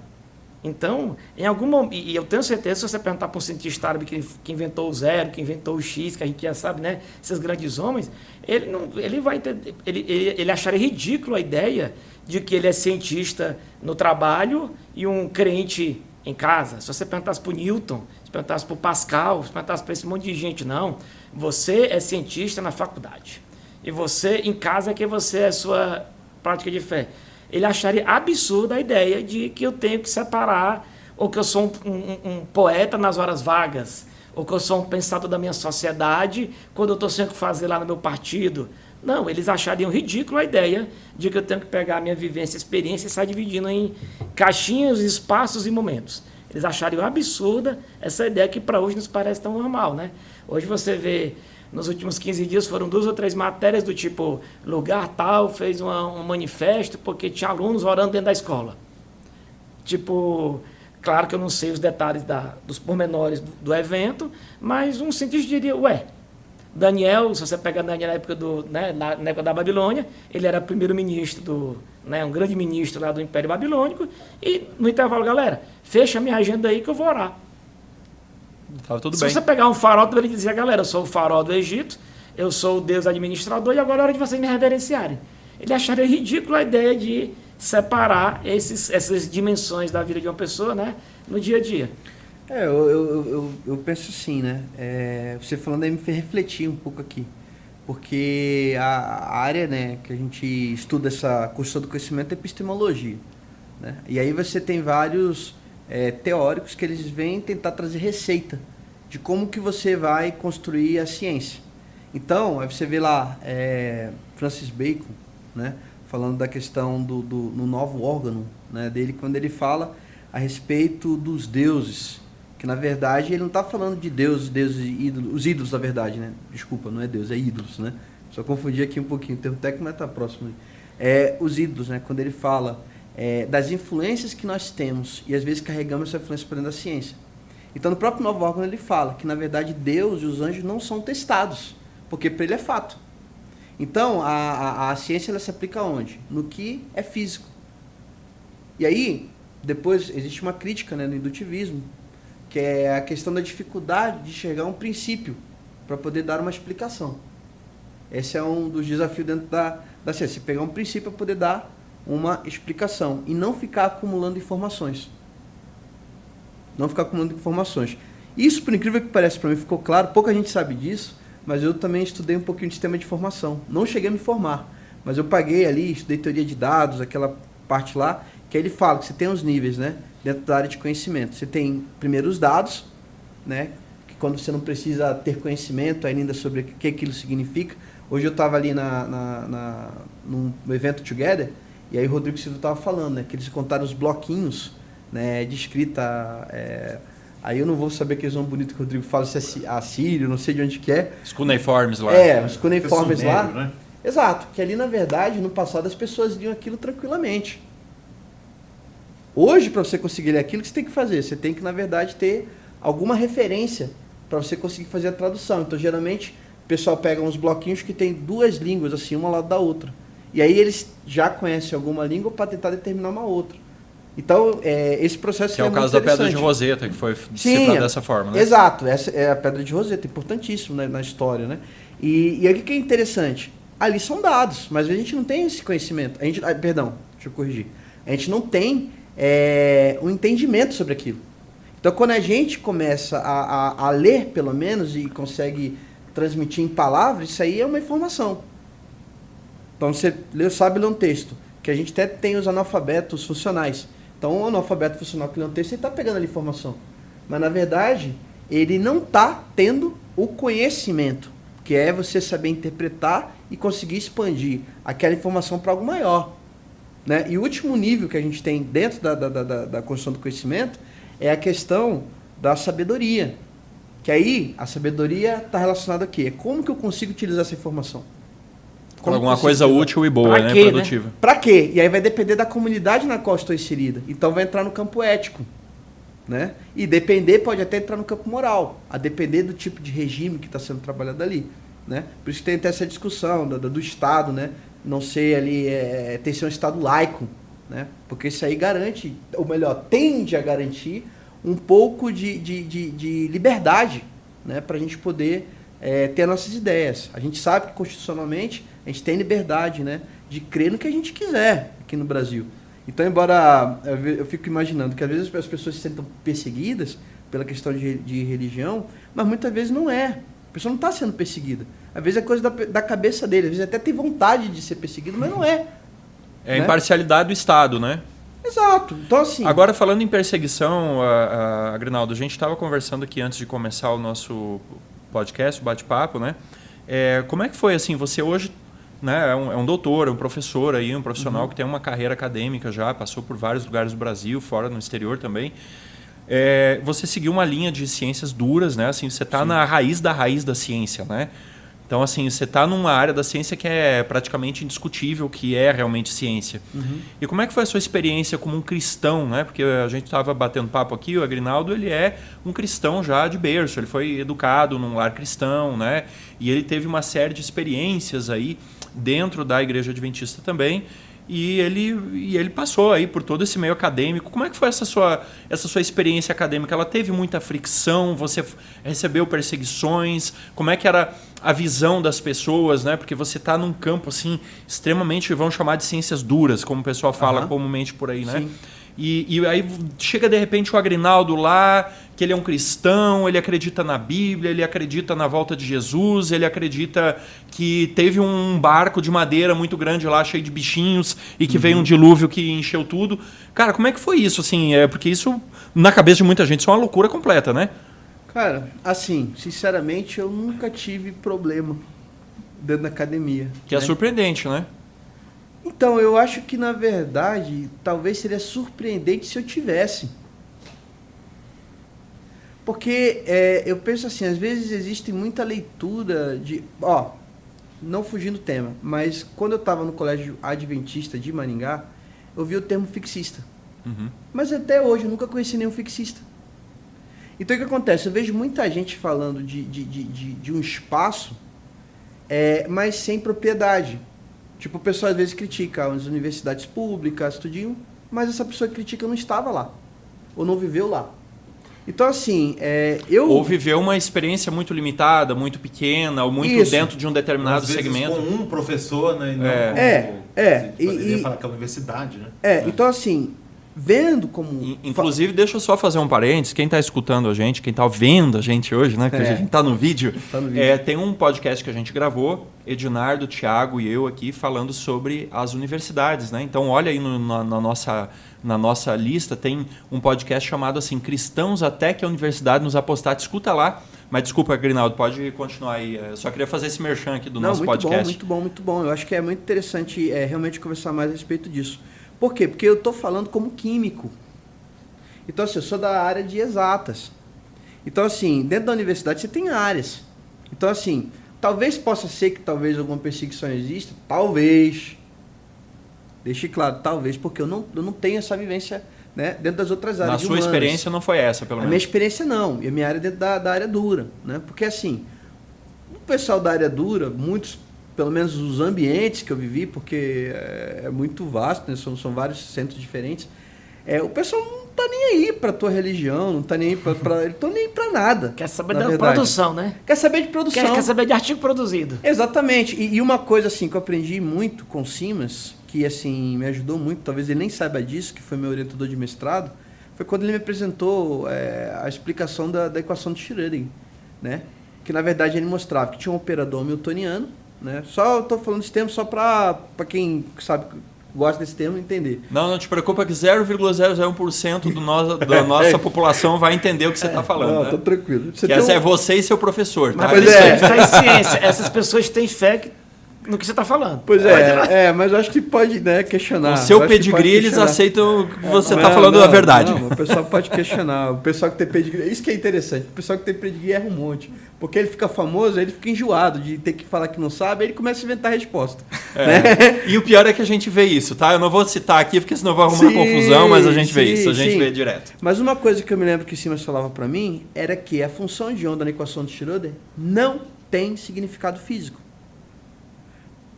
Então, em algum momento, e eu tenho certeza, se você perguntar para um cientista árabe que inventou o zero, que inventou o X, que a gente já sabe, né, esses grandes homens, ele vai entender, ele acharia ridículo a ideia de que ele é cientista no trabalho e um crente em casa. Se você perguntasse para o Newton, se perguntasse para o Pascal, se perguntasse para esse monte de gente, não, você é cientista na faculdade. E você, em casa, é que você é sua prática de fé. Ele acharia absurda a ideia de que eu tenho que separar, ou que eu sou um poeta nas horas vagas, ou que eu sou um pensador da minha sociedade quando eu estou sem o que fazer lá no meu partido. Não, eles achariam ridículo a ideia de que eu tenho que pegar a minha vivência, experiência e sair dividindo em caixinhas, espaços e momentos. Eles achariam absurda essa ideia que para hoje nos parece tão normal, né? Hoje você vê, nos últimos 15 dias foram 2 ou 3 matérias do tipo, lugar tal fez um manifesto porque tinha alunos orando dentro da escola. Tipo, claro que eu não sei os detalhes dos pormenores do evento, mas um cientista diria, Daniel, se você pegar Daniel na época da Babilônia, ele era primeiro-ministro, um grande ministro lá do Império Babilônico, e no intervalo, galera, fecha a minha agenda aí que eu vou orar. Tava tudo Se bem. você pegar um farol, ele dizia, galera, eu sou o farol do Egito, eu sou o Deus administrador e agora é hora de vocês me reverenciarem. Ele acharia ridículo a ideia de separar essas dimensões da vida de uma pessoa, né, no dia a dia. Eu penso assim, né? Você falando aí me fez refletir um pouco aqui. Porque a área, né, que a gente estuda essa construção do conhecimento é epistemologia. Né? E aí você tem vários teóricos que eles vêm tentar trazer receita de como que você vai construir a ciência. Então, aí você vê lá Francis Bacon, né, falando da questão no novo órgão, né, dele, quando ele fala a respeito dos deuses, que na verdade ele não está falando de deuses e ídolos, os ídolos da verdade, né? Desculpa, não é Deus, é ídolos, né? Só confundi aqui um pouquinho, o termo técnico mas está próximo. Os ídolos, né? Quando ele fala das influências que nós temos e às vezes carregamos essa influência para dentro da ciência. Então no próprio novo órgão ele fala que na verdade Deus e os anjos não são testados, porque para ele é fato. Então a ciência ela se aplica onde? No que é físico. E aí depois existe uma crítica, né, no indutivismo, que é a questão da dificuldade de chegar a um princípio para poder dar uma explicação. Esse é um dos desafios dentro da ciência, pegar um princípio para poder dar uma explicação e não ficar acumulando informações. Isso, por incrível que pareça, para mim ficou claro, pouca gente sabe disso, mas eu também estudei um pouquinho de sistema de informação. Não cheguei a me formar, mas eu paguei ali, estudei teoria de dados, aquela parte lá, que aí ele fala que você tem os níveis, né, dentro da área de conhecimento. Você tem primeiro os dados, né, que quando você não precisa ter conhecimento ainda sobre o que aquilo significa. Hoje eu estava ali num evento Together, e aí o Rodrigo Silva estava falando, né, que eles contaram os bloquinhos, né, de escrita. Aí eu não vou saber aqueles nomes bonitos que o Rodrigo fala, se é assírio, não sei de onde que é. Os cuneiformes lá. Os cuneiformes lá. Né? Exato, que ali na verdade, no passado as pessoas liam aquilo tranquilamente. Hoje, para você conseguir ler aquilo, o que você tem que fazer? Você tem que, na verdade, ter alguma referência para você conseguir fazer a tradução. Então, geralmente, o pessoal pega uns bloquinhos que tem 2 línguas, assim, uma ao lado da outra. E aí eles já conhecem alguma língua para tentar determinar uma outra. Então, esse processo que é o caso da Pedra de Roseta, que foi decifrado dessa forma, né? Exato, essa é a Pedra de Roseta, importantíssimo, né, na história, né? E aí o que é interessante? Ali são dados, mas a gente não tem esse conhecimento. Deixa eu corrigir. A gente não tem um entendimento sobre aquilo. Então, quando a gente começa a ler, pelo menos, e consegue transmitir em palavras, isso aí é uma informação. Então, você sabe ler um texto, que a gente até tem os analfabetos funcionais. Então, o analfabeto funcional que lê um texto, ele está pegando ali informação. Mas, na verdade, ele não está tendo o conhecimento, que é você saber interpretar e conseguir expandir aquela informação para algo maior. Né? E o último nível que a gente tem dentro da construção do conhecimento é a questão da sabedoria. Que aí a sabedoria está relacionada a quê? É como que eu consigo utilizar essa informação? Com alguma coisa útil e boa, né? Quê, Produtiva. né? Para quê? E aí vai depender da comunidade na qual estou inserida. Então vai entrar no campo ético. Né? E depender pode até entrar no campo moral, a depender do tipo de regime que está sendo trabalhado ali. Né? Por isso que tem até essa discussão do Estado, né? Não ser ali, ter ser um Estado laico. Né? Porque isso aí garante, ou melhor, tende a garantir um pouco de liberdade, né? Para a gente poder ter nossas ideias. A gente sabe que constitucionalmente a gente tem liberdade, né? De crer no que a gente quiser aqui no Brasil. Então, embora eu fico imaginando que às vezes as pessoas se sentem perseguidas pela questão de religião, mas muitas vezes não é. A pessoa não está sendo perseguida. Às vezes é coisa da cabeça dele, às vezes até tem vontade de ser perseguido, mas não é. É a imparcialidade do Estado, né? Exato. Então, assim... Agora, falando em perseguição, Aguinaldo, a gente estava conversando aqui antes de começar o nosso podcast, o bate-papo, né? Como é que foi, assim, você hoje... Né, é um doutor, é um professor, aí, um profissional que tem uma carreira acadêmica já, passou por vários lugares do Brasil, fora no exterior também. Você seguiu uma linha de ciências duras, né? Assim, você está na raiz da ciência, né? Então, assim, você está numa área da ciência que é praticamente indiscutível que é realmente ciência. E como é que foi a sua experiência como um cristão, né? Porque a gente estava batendo papo aqui, o Aguinaldo, ele é um cristão já de berço, ele foi educado num lar cristão, né? E ele teve uma série de experiências aí dentro da Igreja Adventista também, e ele passou aí por todo esse meio acadêmico. Como é que foi essa sua experiência acadêmica? Ela teve muita fricção? Você recebeu perseguições? Como é que era a visão das pessoas, né? Porque você está num campo assim extremamente, vamos chamar de ciências duras, como o pessoal fala comumente por aí, né? Sim. E aí chega de repente o Aguinaldo lá, que ele é um cristão, ele acredita na Bíblia, ele acredita na volta de Jesus, ele acredita que teve um barco de madeira muito grande lá, cheio de bichinhos, e que veio um dilúvio que encheu tudo. Cara, como é que foi isso? Assim, porque isso, na cabeça de muita gente, isso é uma loucura completa, né? Cara, assim, sinceramente, eu nunca tive problema dentro da academia. Que é surpreendente, né? Então, eu acho que, na verdade, talvez seria surpreendente se eu tivesse. Porque eu penso assim, às vezes existe muita leitura de... não fugindo do tema, mas quando eu estava no Colégio Adventista de Maringá, eu vi o termo fixista. Mas até hoje eu nunca conheci nenhum fixista. Então, o que acontece? Eu vejo muita gente falando de um espaço, mas sem propriedade. Tipo, o pessoal às vezes critica as universidades públicas, tudinho, mas essa pessoa que critica não estava lá, ou não viveu lá. Então, assim, Ou viveu uma experiência muito limitada, muito pequena, ou muito dentro de um determinado às vezes segmento. com um professor, né? E não poderia falar que é a universidade, né? Então, assim, vendo como... Inclusive, deixa eu só fazer um parênteses. Quem está escutando a gente, quem está vendo a gente hoje, né? Que a gente está no vídeo. Tem um podcast que a gente gravou, Ednardo, Thiago e eu aqui, falando sobre as universidades, né? Então, olha aí na nossa lista, tem um podcast chamado assim, Cristãos até que a Universidade nos apostate. Escuta lá. Mas desculpa, Aguinaldo, pode continuar aí. Eu só queria fazer esse merchan aqui do nosso podcast. Muito bom. Eu acho que é muito interessante realmente conversar mais a respeito disso. Por quê? Porque eu estou falando como químico. Então, assim, eu sou da área de exatas. Então, assim, dentro da universidade você tem áreas. Então, assim, talvez possa ser que talvez alguma perseguição exista. Talvez. Deixe claro, talvez, porque eu não tenho essa vivência, né, dentro das outras áreas. Na sua experiência não foi essa, pelo menos? A minha experiência não. E a minha área é dentro da área dura. Né? Porque, assim, o pessoal da área dura, muitos... pelo menos os ambientes que eu vivi, porque é muito vasto, né? são vários centros diferentes, o pessoal não está nem aí para a tua religião, não está nem aí para nada. Quer saber da produção, né? Quer saber de produção. Quer saber de artigo produzido. Exatamente. E uma coisa assim que eu aprendi muito com o Simas, que assim me ajudou muito, talvez ele nem saiba disso, que foi meu orientador de mestrado, foi quando ele me apresentou a explicação da equação de Schrödinger, né? Que na verdade ele mostrava que tinha um operador hamiltoniano, né? Só estou falando esse termo só para quem sabe, gosta desse termo entender. Não te preocupa que 0,001% da nossa população vai entender o que você está falando. Não, né? Tô tranquilo. Essa é você e seu professor. Tá? Mas isso é ciência. Essas pessoas têm fé que no que você está falando. Pois mas eu acho que pode, né, questionar. O seu pedigree, eles aceitam que você está falando não, a verdade. Não, o pessoal pode questionar. O pessoal que tem pedigree... Isso que é interessante. O pessoal que tem pedigree erra um monte. Porque ele fica famoso, aí ele fica enjoado de ter que falar que não sabe, aí ele começa a inventar a resposta. Né? E o pior é que a gente vê isso, tá? Eu não vou citar aqui, porque senão vai arrumar confusão, mas a gente vê isso, a gente vê direto. Mas uma coisa que eu me lembro que o Siemens falava para mim era que a função de onda na equação de Schrödinger não tem significado físico.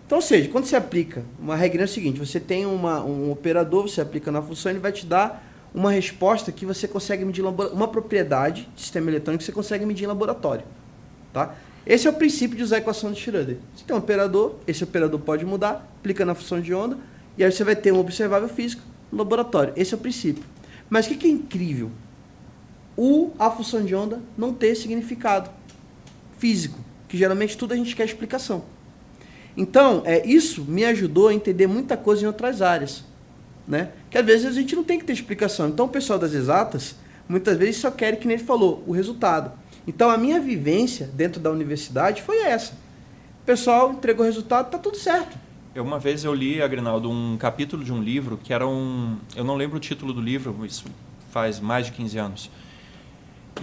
Então, ou seja, quando você aplica uma regra é o seguinte, você tem um operador, você aplica na função, ele vai te dar uma resposta que você consegue medir, uma propriedade de sistema eletrônico que você consegue medir em laboratório. Tá? Esse é o princípio de usar a equação de Schrödinger. Você tem um operador, esse operador pode mudar, aplica na função de onda, e aí você vai ter um observável físico no laboratório. Esse é o princípio. Mas o que é incrível? A função de onda não ter significado físico, que geralmente tudo a gente quer explicação. Então, isso me ajudou a entender muita coisa em outras áreas, né? Que às vezes a gente não tem que ter explicação. Então, o pessoal das exatas, muitas vezes só quer, que nem ele falou, o resultado. Então, a minha vivência dentro da universidade foi essa. O pessoal entregou o resultado, está tudo certo. Uma vez eu li, Agrinaldo, um capítulo de um livro que era eu não lembro o título do livro, isso faz mais de 15 anos.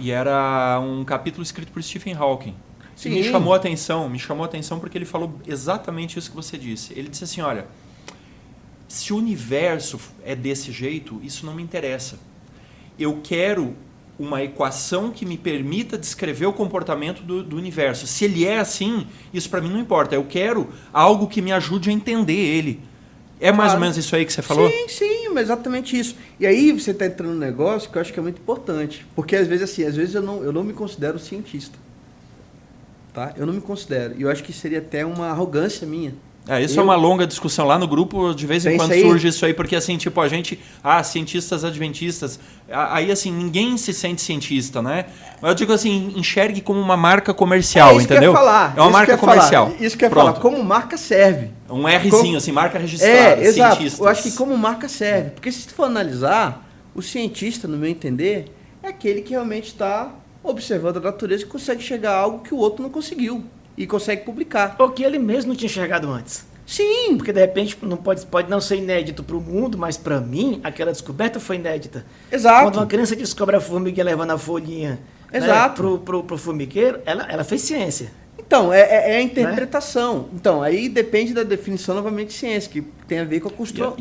E era um capítulo escrito por Stephen Hawking. Sim. Me chamou a atenção porque ele falou exatamente isso que você disse. Ele disse assim, olha, se o universo é desse jeito, isso não me interessa. Eu quero uma equação que me permita descrever o comportamento do universo. Se ele é assim, isso para mim não importa. Eu quero algo que me ajude a entender ele. É mais ou menos isso aí que você falou? Sim, exatamente isso. E aí você está entrando num negócio que eu acho que é muito importante. Porque às vezes eu não me considero cientista. Tá? Eu não me considero. E eu acho que seria até uma arrogância minha. Isso é uma longa discussão lá no grupo, de vez em quando surge isso aí, porque assim, tipo, a gente, cientistas adventistas, aí assim, ninguém se sente cientista, né? Eu digo assim, enxergue como uma marca comercial, entendeu? É uma marca comercial. Isso que eu ia falar, como marca serve. Um Rzinho, assim, marca registrada, exato. Cientistas. Eu acho que como marca serve, porque se você for analisar, o cientista, no meu entender, é aquele que realmente está observando a natureza e consegue chegar a algo que o outro não conseguiu. E consegue publicar. Ou que ele mesmo não tinha enxergado antes. Sim. Porque de repente pode não ser inédito para o mundo, mas para mim, aquela descoberta foi inédita. Exato. Quando uma criança descobre a formiga levando a folhinha, exato, né, pro formigueiro, ela fez ciência. Então, é a interpretação. Né? Então, aí depende da definição, novamente, de ciência, que tem a ver com a construção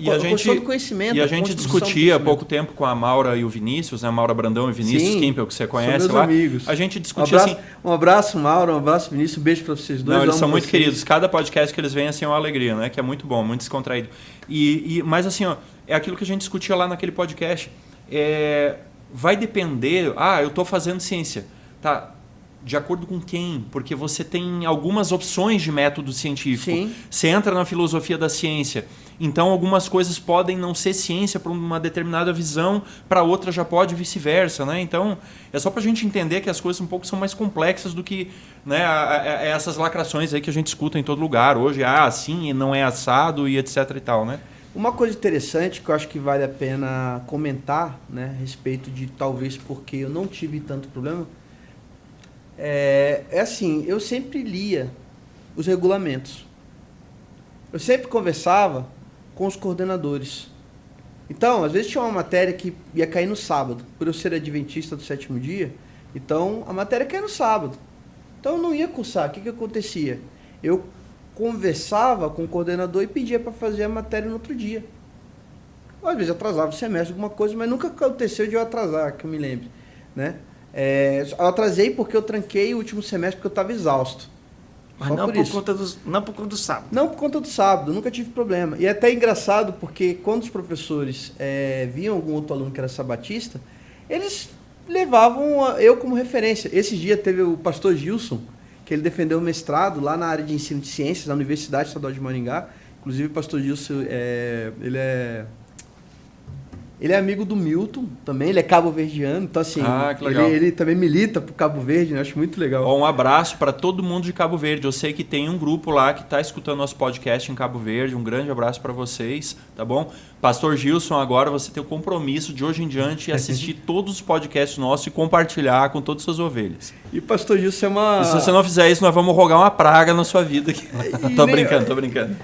do conhecimento. E a gente discutia há pouco tempo com a Maura e o Vinícius, né? A Maura Brandão e Vinícius Kimpel, que você conhece meus lá. Amigos. A gente discutia um abraço, Maura, um abraço, Vinícius, um beijo para vocês dois. Não, eles são muito queridos. Cada podcast que eles vêm assim, é uma alegria, né? Que é muito bom, muito descontraído. Mas assim, é aquilo que a gente discutia lá naquele podcast. Vai depender... eu estou fazendo ciência. Tá... De acordo com quem? Porque você tem algumas opções de método científico. Sim. Você entra na filosofia da ciência. Então, algumas coisas podem não ser ciência para uma determinada visão, para outra já pode vice-versa. Né? Então, é só para a gente entender que as coisas um pouco são mais complexas do que, né, essas lacrações aí que a gente escuta em todo lugar hoje. Assim, não é assado e etc e tal, né? Uma coisa interessante que eu acho que vale a pena comentar, né, a respeito de talvez porque eu não tive tanto problema, assim, eu sempre lia os regulamentos. Eu sempre conversava com os coordenadores. Então, às vezes tinha uma matéria que ia cair no sábado. Por eu ser adventista do sétimo dia, então a matéria caía no sábado. Então eu não ia cursar. O que acontecia? Eu conversava com o coordenador e pedia para fazer a matéria no outro dia. Às vezes atrasava o semestre, alguma coisa, mas nunca aconteceu de eu atrasar, que eu me lembre, né? Eu atrasei porque eu tranquei o último semestre porque eu estava exausto. Mas não por conta do sábado. Não por conta do sábado, nunca tive problema. E é até engraçado porque quando os professores viam algum outro aluno que era sabatista, eles levavam eu como referência. Esse dia teve o pastor Gilson, que ele defendeu o mestrado lá na área de ensino de ciências, na Universidade Estadual de Maringá. Inclusive o pastor Gilson, ele é Ele é amigo do Milton também, ele é cabo-verdiano, então assim, que legal. ele também milita pro Cabo Verde, né? Eu acho muito legal. Um abraço para todo mundo de Cabo Verde. Eu sei que tem um grupo lá que está escutando nosso podcast em Cabo Verde. Um grande abraço para vocês, tá bom? Pastor Gilson, agora você tem o compromisso de hoje em diante assistir todos os podcasts nossos e compartilhar com todas as suas ovelhas. E Pastor Gilson é uma... E se você não fizer isso, nós vamos rogar uma praga na sua vida aqui. Tô brincando.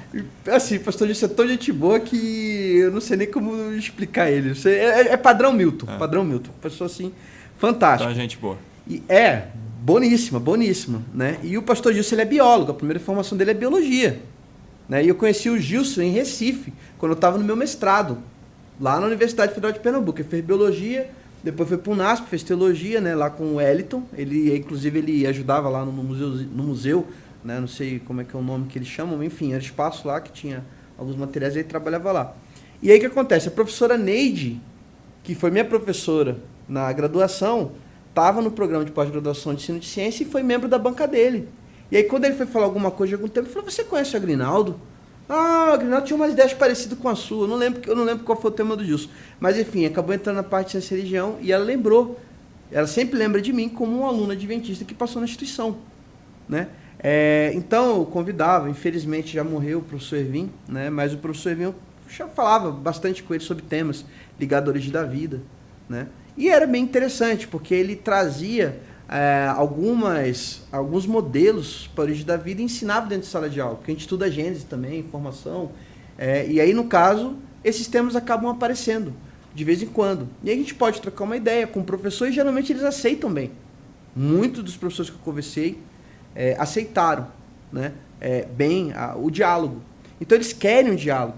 Assim, Pastor Gilson é tão gente boa que eu não sei nem como explicar ele. É padrão Milton, padrão Milton. Pessoa assim, fantástica. Então, gente boa. E boníssima, né? E o Pastor Gilson, ele é biólogo, a primeira formação dele é biologia. Né? E eu conheci o Gilson em Recife, quando eu estava no meu mestrado, lá na Universidade Federal de Pernambuco. Ele fez biologia, depois foi para o UNASP, fez teologia, né? Lá com o Wellington. Inclusive, ele ajudava lá no museu, né? Não sei como é que é o nome que eles chamam, enfim, era espaço lá que tinha alguns materiais e ele trabalhava lá. E aí o que acontece? A professora Neide, que foi minha professora na graduação, estava no programa de pós-graduação de ensino de ciência e foi membro da banca dele. E aí quando ele foi falar alguma coisa de algum tempo, ele falou: você conhece o Agrinaldo? O Agrinaldo tinha umas ideias parecidas com a sua. Eu não lembro qual foi o tema do Gilson. Mas enfim, acabou entrando na parte de ciência e religião e ela lembrou. Ela sempre lembra de mim como um aluno adventista que passou na instituição. Né? Então eu convidava, infelizmente já morreu o professor Ervin, né? Mas o professor Ervin eu já falava bastante com ele sobre temas ligados à origem da vida. Né? E era bem interessante, porque ele trazia alguns modelos para a origem da vida e ensinava dentro de sala de aula, porque a gente estuda Gênesis também, formação, e aí, no caso, esses temas acabam aparecendo de vez em quando. E aí a gente pode trocar uma ideia com o professor e geralmente eles aceitam bem. Muitos dos professores que eu conversei aceitaram, né, bem o diálogo. Então eles querem um diálogo,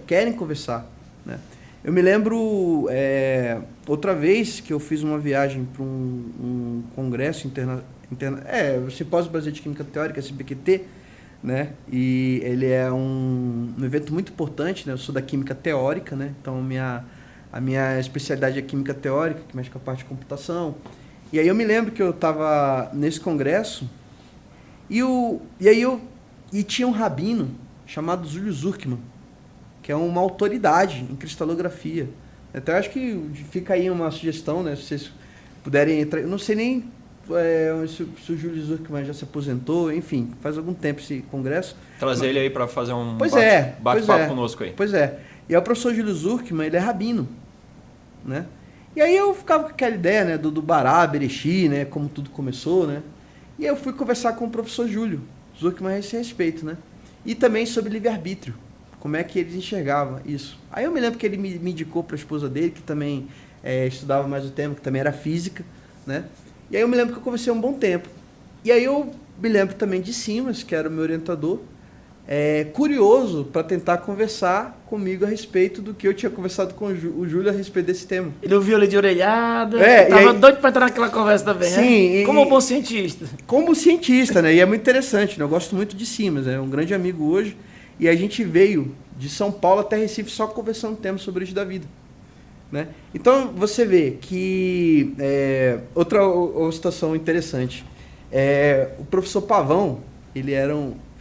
querem conversar. Né? Eu me lembro outra vez que eu fiz uma viagem para um congresso o Simpósio Brasileiro de Química Teórica, SBQT, né? E ele é um evento muito importante, né? Eu sou da Química Teórica, né? Então a minha especialidade é Química Teórica, que mexe com a parte de computação. E aí eu me lembro que eu estava nesse congresso e tinha um rabino chamado Júlio Zurkman, que é uma autoridade em cristalografia. Então, eu acho que fica aí uma sugestão, né? Se vocês puderem entrar... Eu não sei nem se o Júlio Zurkman já se aposentou, enfim, faz algum tempo esse congresso. Trazer ele aí para fazer um bate-papo conosco aí. Pois é. E é o professor Júlio Zurkman, ele é rabino. Né? E aí eu ficava com aquela ideia, né, do Bará, Berexi, né, como tudo começou, né? E aí eu fui conversar com o professor Júlio Zurkman a esse respeito, né? E também sobre livre-arbítrio. Como é que eles enxergavam isso. Aí eu me lembro que ele me indicou para a esposa dele, que também estudava mais o tema, que também era física, né? E aí eu me lembro que eu conversei um bom tempo. E aí eu me lembro também de Simas, que era o meu orientador, curioso para tentar conversar comigo a respeito do que eu tinha conversado com o Júlio a respeito desse tema. Ele ouviu ele de orelhada, tava doido para entrar naquela conversa também, sim, né? Como um bom cientista. Como cientista, né? E é muito interessante, né? Eu gosto muito de Simas, é um grande amigo hoje. E a gente veio de São Paulo até Recife só conversando temas sobre a origem da vida. Né? Então, você vê que... outra situação interessante. O professor Pavão, ele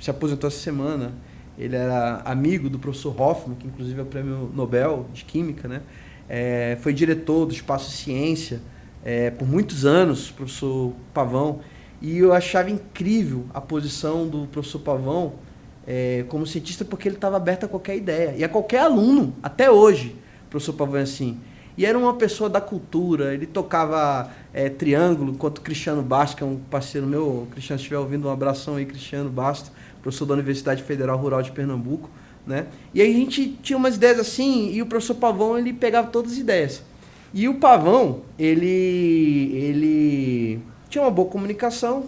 se aposentou essa semana, ele era amigo do professor Hoffman, que inclusive é o prêmio Nobel de Química, né? Foi diretor do Espaço Ciência por muitos anos, professor Pavão. E eu achava incrível a posição do professor Pavão como cientista, porque ele estava aberto a qualquer ideia. E a qualquer aluno, até hoje, o professor Pavão é assim. E era uma pessoa da cultura, ele tocava triângulo, enquanto o Cristiano Basto, que é um parceiro meu, Cristiano, se estiver ouvindo, um abração aí, Cristiano Basto, professor da Universidade Federal Rural de Pernambuco. Né? E aí a gente tinha umas ideias assim, e o professor Pavão, ele pegava todas as ideias. E o Pavão, ele tinha uma boa comunicação.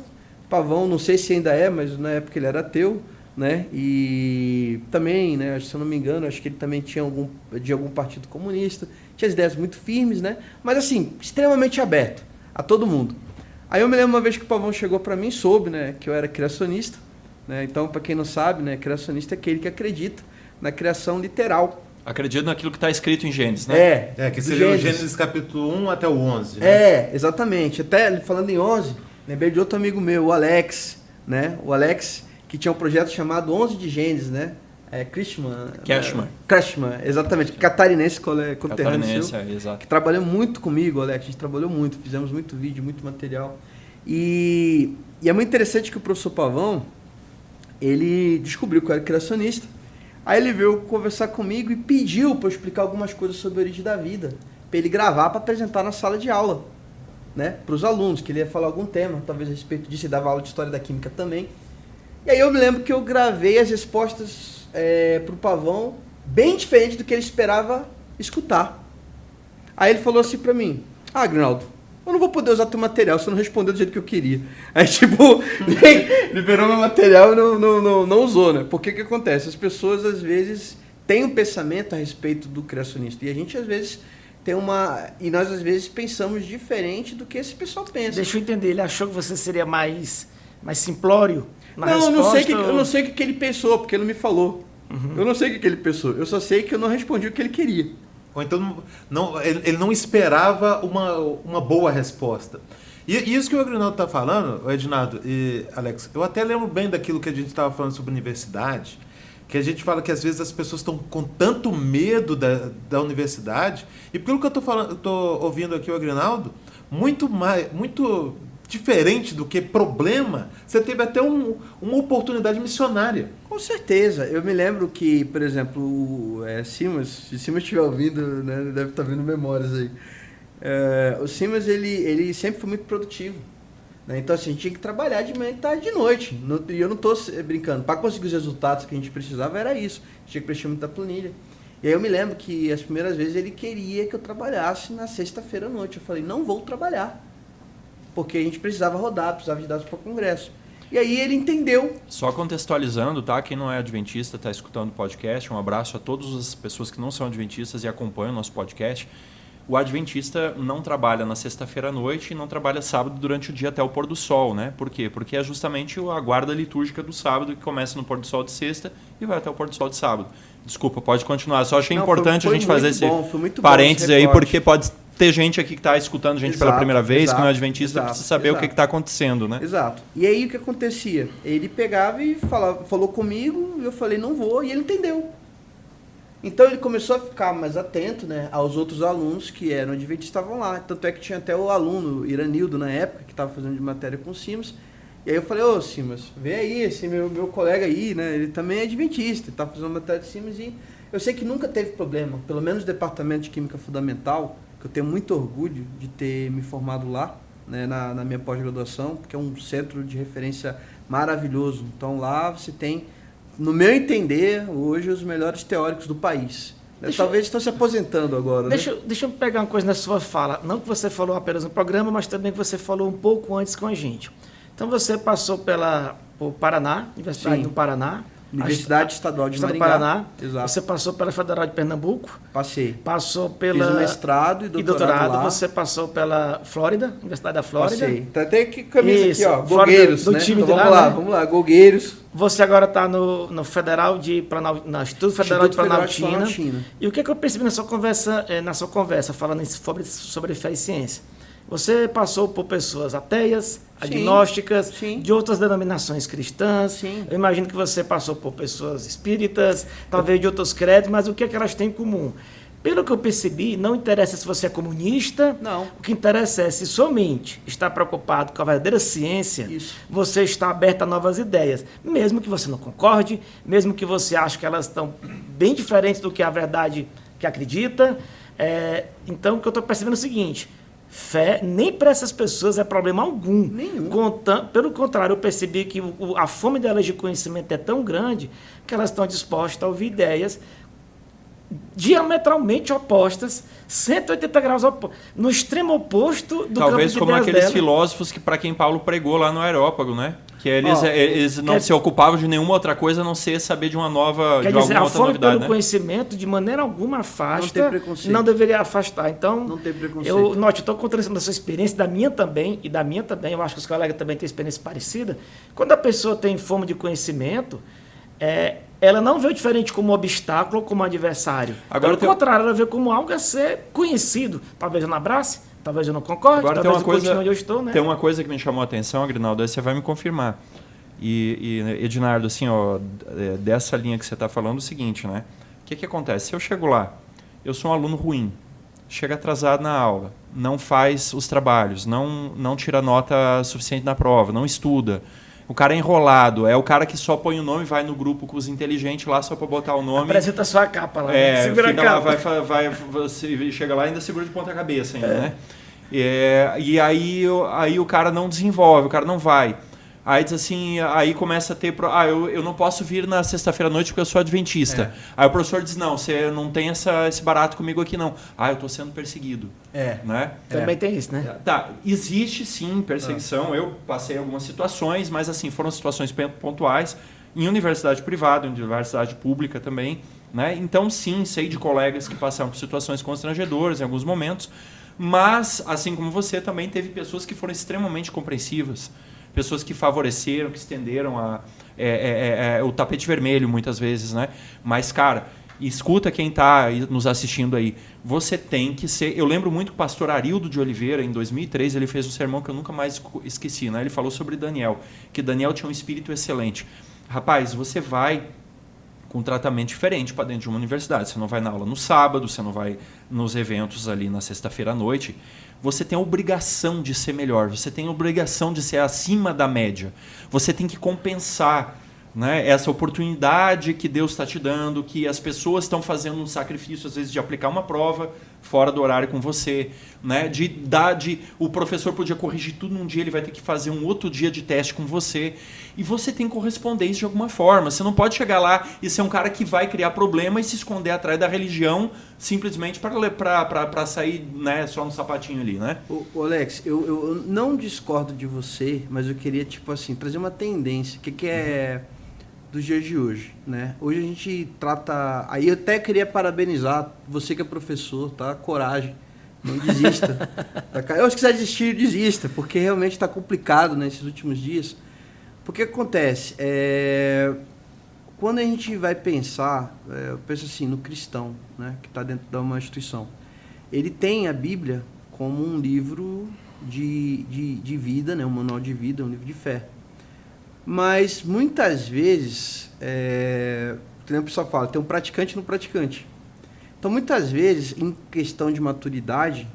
Pavão, não sei se ainda mas na época ele era ateu. Né? E também, né, se eu não me engano, acho que ele também tinha de algum partido comunista, tinha as ideias muito firmes, né? Mas assim, extremamente aberto a todo mundo. Aí eu me lembro uma vez que o Pavão chegou para mim, soube, né, que eu era criacionista, né? Então, para quem não sabe, né, criacionista é aquele que acredita na criação literal. Acredito naquilo que está escrito em Gênesis, né? Que seria o Gênesis capítulo 1 até o 11. Né? Exatamente. Até falando em 11, lembrei de outro amigo meu, o Alex, né? O Alex, que tinha um projeto chamado 11 de Gênesis, né? Krishman, exatamente. Catarinense, conterrâneo Catarinense, seu, exato. que trabalhou muito comigo, Alex. A gente trabalhou muito, fizemos muito vídeo, muito material. E é muito interessante que o professor Pavão, ele descobriu que eu era criacionista. Aí ele veio conversar comigo e pediu para eu explicar algumas coisas sobre a origem da vida, para ele gravar para apresentar na sala de aula, né, para os alunos, que ele ia falar algum tema, talvez a respeito disso, e dava aula de História da Química também. E aí eu me lembro que eu gravei as respostas para o Pavão, bem diferente do que ele esperava escutar. Aí ele falou assim para mim: Grinaldo, eu não vou poder usar teu material, você não respondeu do jeito que eu queria. Aí, tipo, liberou meu material e não usou, né? Porque que acontece? As pessoas, às vezes, têm um pensamento a respeito do criacionista. E a gente, às vezes, e nós, às vezes, pensamos diferente do que esse pessoal pensa. Deixa eu entender, ele achou que você seria mais simplório na resposta? Eu não sei o que ele pensou, porque ele não me falou. Uhum. Eu não sei o que ele pensou. Eu só sei que eu não respondi o que ele queria. Ou então ele não esperava uma boa resposta. E isso que o Agrinaldo está falando, o Ednardo e Alex, eu até lembro bem daquilo que a gente estava falando sobre universidade, que a gente fala que às vezes as pessoas estão com tanto medo da universidade, e pelo que eu estou ouvindo aqui o Agrinaldo, muito diferente do que problema, você teve até uma oportunidade missionária. Com certeza. Eu me lembro que, por exemplo, o Simas, se o Simas estiver ouvindo, né, deve estar vendo memórias aí. O Simas, ele sempre foi muito produtivo. Né? Então, assim, a gente tinha que trabalhar de manhã, de tarde e de noite. E eu não estou brincando. Para conseguir os resultados que a gente precisava, era isso. A gente tinha que preencher muita planilha. E aí eu me lembro que as primeiras vezes ele queria que eu trabalhasse na sexta-feira à noite. Eu falei: não vou trabalhar. Porque a gente precisava rodar, precisava de dados para o congresso. E aí ele entendeu. Só contextualizando, tá? Quem não é adventista, está escutando o podcast, um abraço a todas as pessoas que não são adventistas e acompanham o nosso podcast. O adventista não trabalha na sexta-feira à noite e não trabalha sábado durante o dia até o pôr do sol, né? Por quê? Porque é justamente a guarda litúrgica do sábado, que começa no pôr do sol de sexta e vai até o pôr do sol de sábado. Desculpa, pode continuar. Só achei importante a gente fazer esse parênteses aí, porque pode ter gente aqui que está escutando a gente pela primeira vez, que não é adventista, precisa saber o que está acontecendo, né? Exato. E aí o que acontecia? Ele pegava e falou comigo, e eu falei: não vou, e ele entendeu. Então ele começou a ficar mais atento, né, aos outros alunos que eram adventistas, estavam lá. Tanto é que tinha até o aluno Iranildo na época, que estava fazendo de matéria com o Simas. E aí eu falei: ô Simas, vem aí, esse meu colega aí, né, ele também é adventista, ele está fazendo matéria de Simas, e eu sei que nunca teve problema, pelo menos no departamento de Química Fundamental, que eu tenho muito orgulho de ter me formado lá, né, na minha pós-graduação, porque é um centro de referência maravilhoso. Então lá você tem, no meu entender, hoje os melhores teóricos do país. Talvez estão se aposentando agora. Deixa eu pegar uma coisa na sua fala. Não que você falou apenas no programa, mas também que você falou um pouco antes com a gente. Então você passou por Paraná, Universidade do Paraná. Universidade Estadual de Maringá. Do Paraná. Exato. Você passou pela Federal de Pernambuco. Passei. Passou pela... Fiz mestrado e doutorado lá. Você passou pela Flórida, Universidade da Flórida. Passei. Tá até aqui camisa aqui, ó. Golgueiros, do né? time então, vamos lá, Golgueiros. Você agora está no Federal de Planaltina, Instituto Federal de Planaltina. E o que eu percebi na sua conversa falando sobre fé e ciência? Você passou por pessoas ateias, agnósticas, de outras denominações cristãs. Sim. Eu imagino que você passou por pessoas espíritas, talvez de outros credos, mas o que é que elas têm em comum? Pelo que eu percebi, não interessa se você é comunista. Não. O que interessa é se somente está preocupado com a verdadeira ciência, você está aberto a novas ideias. Mesmo que você não concorde, mesmo que você ache que elas estão bem diferentes do que a verdade que acredita. Então, o que eu estou percebendo é o seguinte: fé, nem para essas pessoas é problema algum. Nenhum. Pelo contrário, eu percebi que a fome delas de conhecimento é tão grande que elas estão dispostas a ouvir ideias diametralmente opostas, 180 graus no extremo oposto do talvez campo de como ideias aqueles dela. Filósofos que para quem Paulo pregou lá no Areópago, né? Que eles não se ocupavam de nenhuma outra coisa a não ser saber de uma nova, quer de dizer, alguma a outra fome novidade, pelo né? conhecimento de maneira alguma afasta, não tem preconceito. não deveria afastar. Então, não tem preconceito. eu estou contando isso da sua experiência, da minha também, eu acho que os colegas também têm experiência parecida. Quando a pessoa tem fome de conhecimento, ela não vê o diferente como obstáculo ou como adversário. Agora, pelo contrário, ela vê como algo a ser conhecido. Talvez eu não abrace, talvez eu não concorde, agora talvez eu continue onde eu estou, né? Tem uma coisa que me chamou a atenção, Agrinaldo, aí você vai me confirmar. E Ednardo, assim, ó, dessa linha que você está falando, é o seguinte, né? O que acontece? Se eu chego lá, eu sou um aluno ruim, chega atrasado na aula, não faz os trabalhos, não tira nota suficiente na prova, não estuda. O cara é enrolado, é o cara que só põe o nome, vai no grupo com os inteligentes lá só para botar o nome. Apresenta só a capa lá, segura a capa. Lá, você chega lá e ainda segura de ponta cabeça ainda, né? E aí o cara não desenvolve, o cara não vai. Aí diz assim, aí começa a ter... eu não posso vir na sexta-feira à noite porque eu sou adventista. Aí o professor diz, não, você não tem esse barato comigo aqui não. Eu estou sendo perseguido. Né? Também tem isso, né? Tá, existe sim perseguição. Eu passei algumas situações, mas assim, foram situações pontuais. Em universidade privada, em universidade pública também. Né? Então sim, sei de colegas que passaram por situações constrangedoras em alguns momentos. Mas, assim como você, também teve pessoas que foram extremamente compreensivas. Pessoas que favoreceram, que estenderam o tapete vermelho muitas vezes, né? Mas, cara, escuta quem está nos assistindo aí. Você tem que ser... Eu lembro muito que o pastor Arildo de Oliveira, em 2003, ele fez um sermão que eu nunca mais esqueci, né? Ele falou sobre Daniel, que Daniel tinha um espírito excelente. Rapaz, você vai com um tratamento diferente para dentro de uma universidade. Você não vai na aula no sábado, você não vai nos eventos ali na sexta-feira à noite. Você tem a obrigação de ser melhor, você tem a obrigação de ser acima da média. Você tem que compensar, né, essa oportunidade que Deus está te dando, que as pessoas estão fazendo um sacrifício, às vezes, de aplicar uma prova fora do horário com você. Né, o professor podia corrigir tudo num dia, ele vai ter que fazer um outro dia de teste com você. E você tem correspondência de alguma forma. Você não pode chegar lá e ser um cara que vai criar problema e se esconder atrás da religião simplesmente para sair, né, só no sapatinho ali, né? Ô Alex, eu não discordo de você, mas eu queria, tipo assim, trazer uma tendência. O que é dos dias de hoje, né? Hoje a gente trata... Aí eu até queria parabenizar você que é professor, tá? Coragem. Não desista. Eu, se quiser desistir, desista, porque realmente está complicado nesses últimos dias. Porque o que acontece? Quando a gente vai pensar, eu penso assim, no cristão, né, que está dentro de uma instituição, ele tem a Bíblia como um livro de vida, né, um manual de vida, um livro de fé. Mas muitas vezes, o pessoal fala, tem um praticante e um praticante. Então, muitas vezes, em questão de maturidade,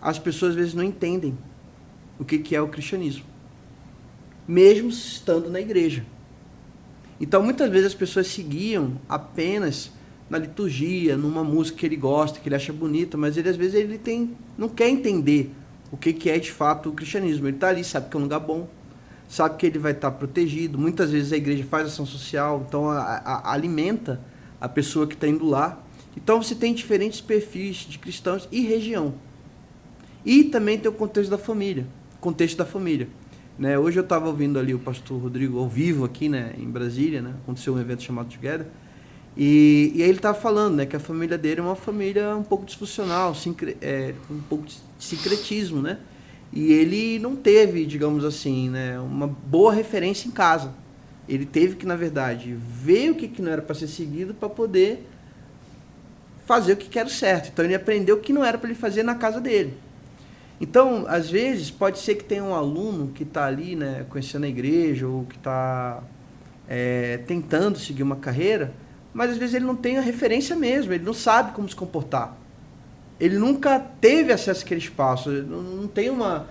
as pessoas às vezes não entendem o que é o cristianismo, mesmo estando na igreja. Então, muitas vezes as pessoas seguiam apenas na liturgia, numa música que ele gosta, que ele acha bonita, mas ele às vezes não quer entender o que é de fato o cristianismo. Ele está ali, sabe que é um lugar bom, sabe que ele vai estar protegido. Muitas vezes a igreja faz ação social, então alimenta a pessoa que está indo lá. Então você tem diferentes perfis de cristãos e região. E também tem o contexto da família. Né? Hoje eu estava ouvindo ali o pastor Rodrigo ao vivo aqui, né, em Brasília, né? Aconteceu um evento chamado Together. E aí ele estava falando, né, que a família dele é uma família um pouco disfuncional, um pouco de sincretismo, né? E ele não teve, digamos assim, né, uma boa referência em casa. Ele teve que, na verdade, ver o que não era para ser seguido para poder fazer o que era o certo. Então ele aprendeu o que não era para ele fazer na casa dele. Então, às vezes, pode ser que tenha um aluno que está ali, né, conhecendo a igreja, ou que está tentando seguir uma carreira, mas às vezes ele não tem a referência mesmo, ele não sabe como se comportar. Ele nunca teve acesso àquele espaço, não tem uma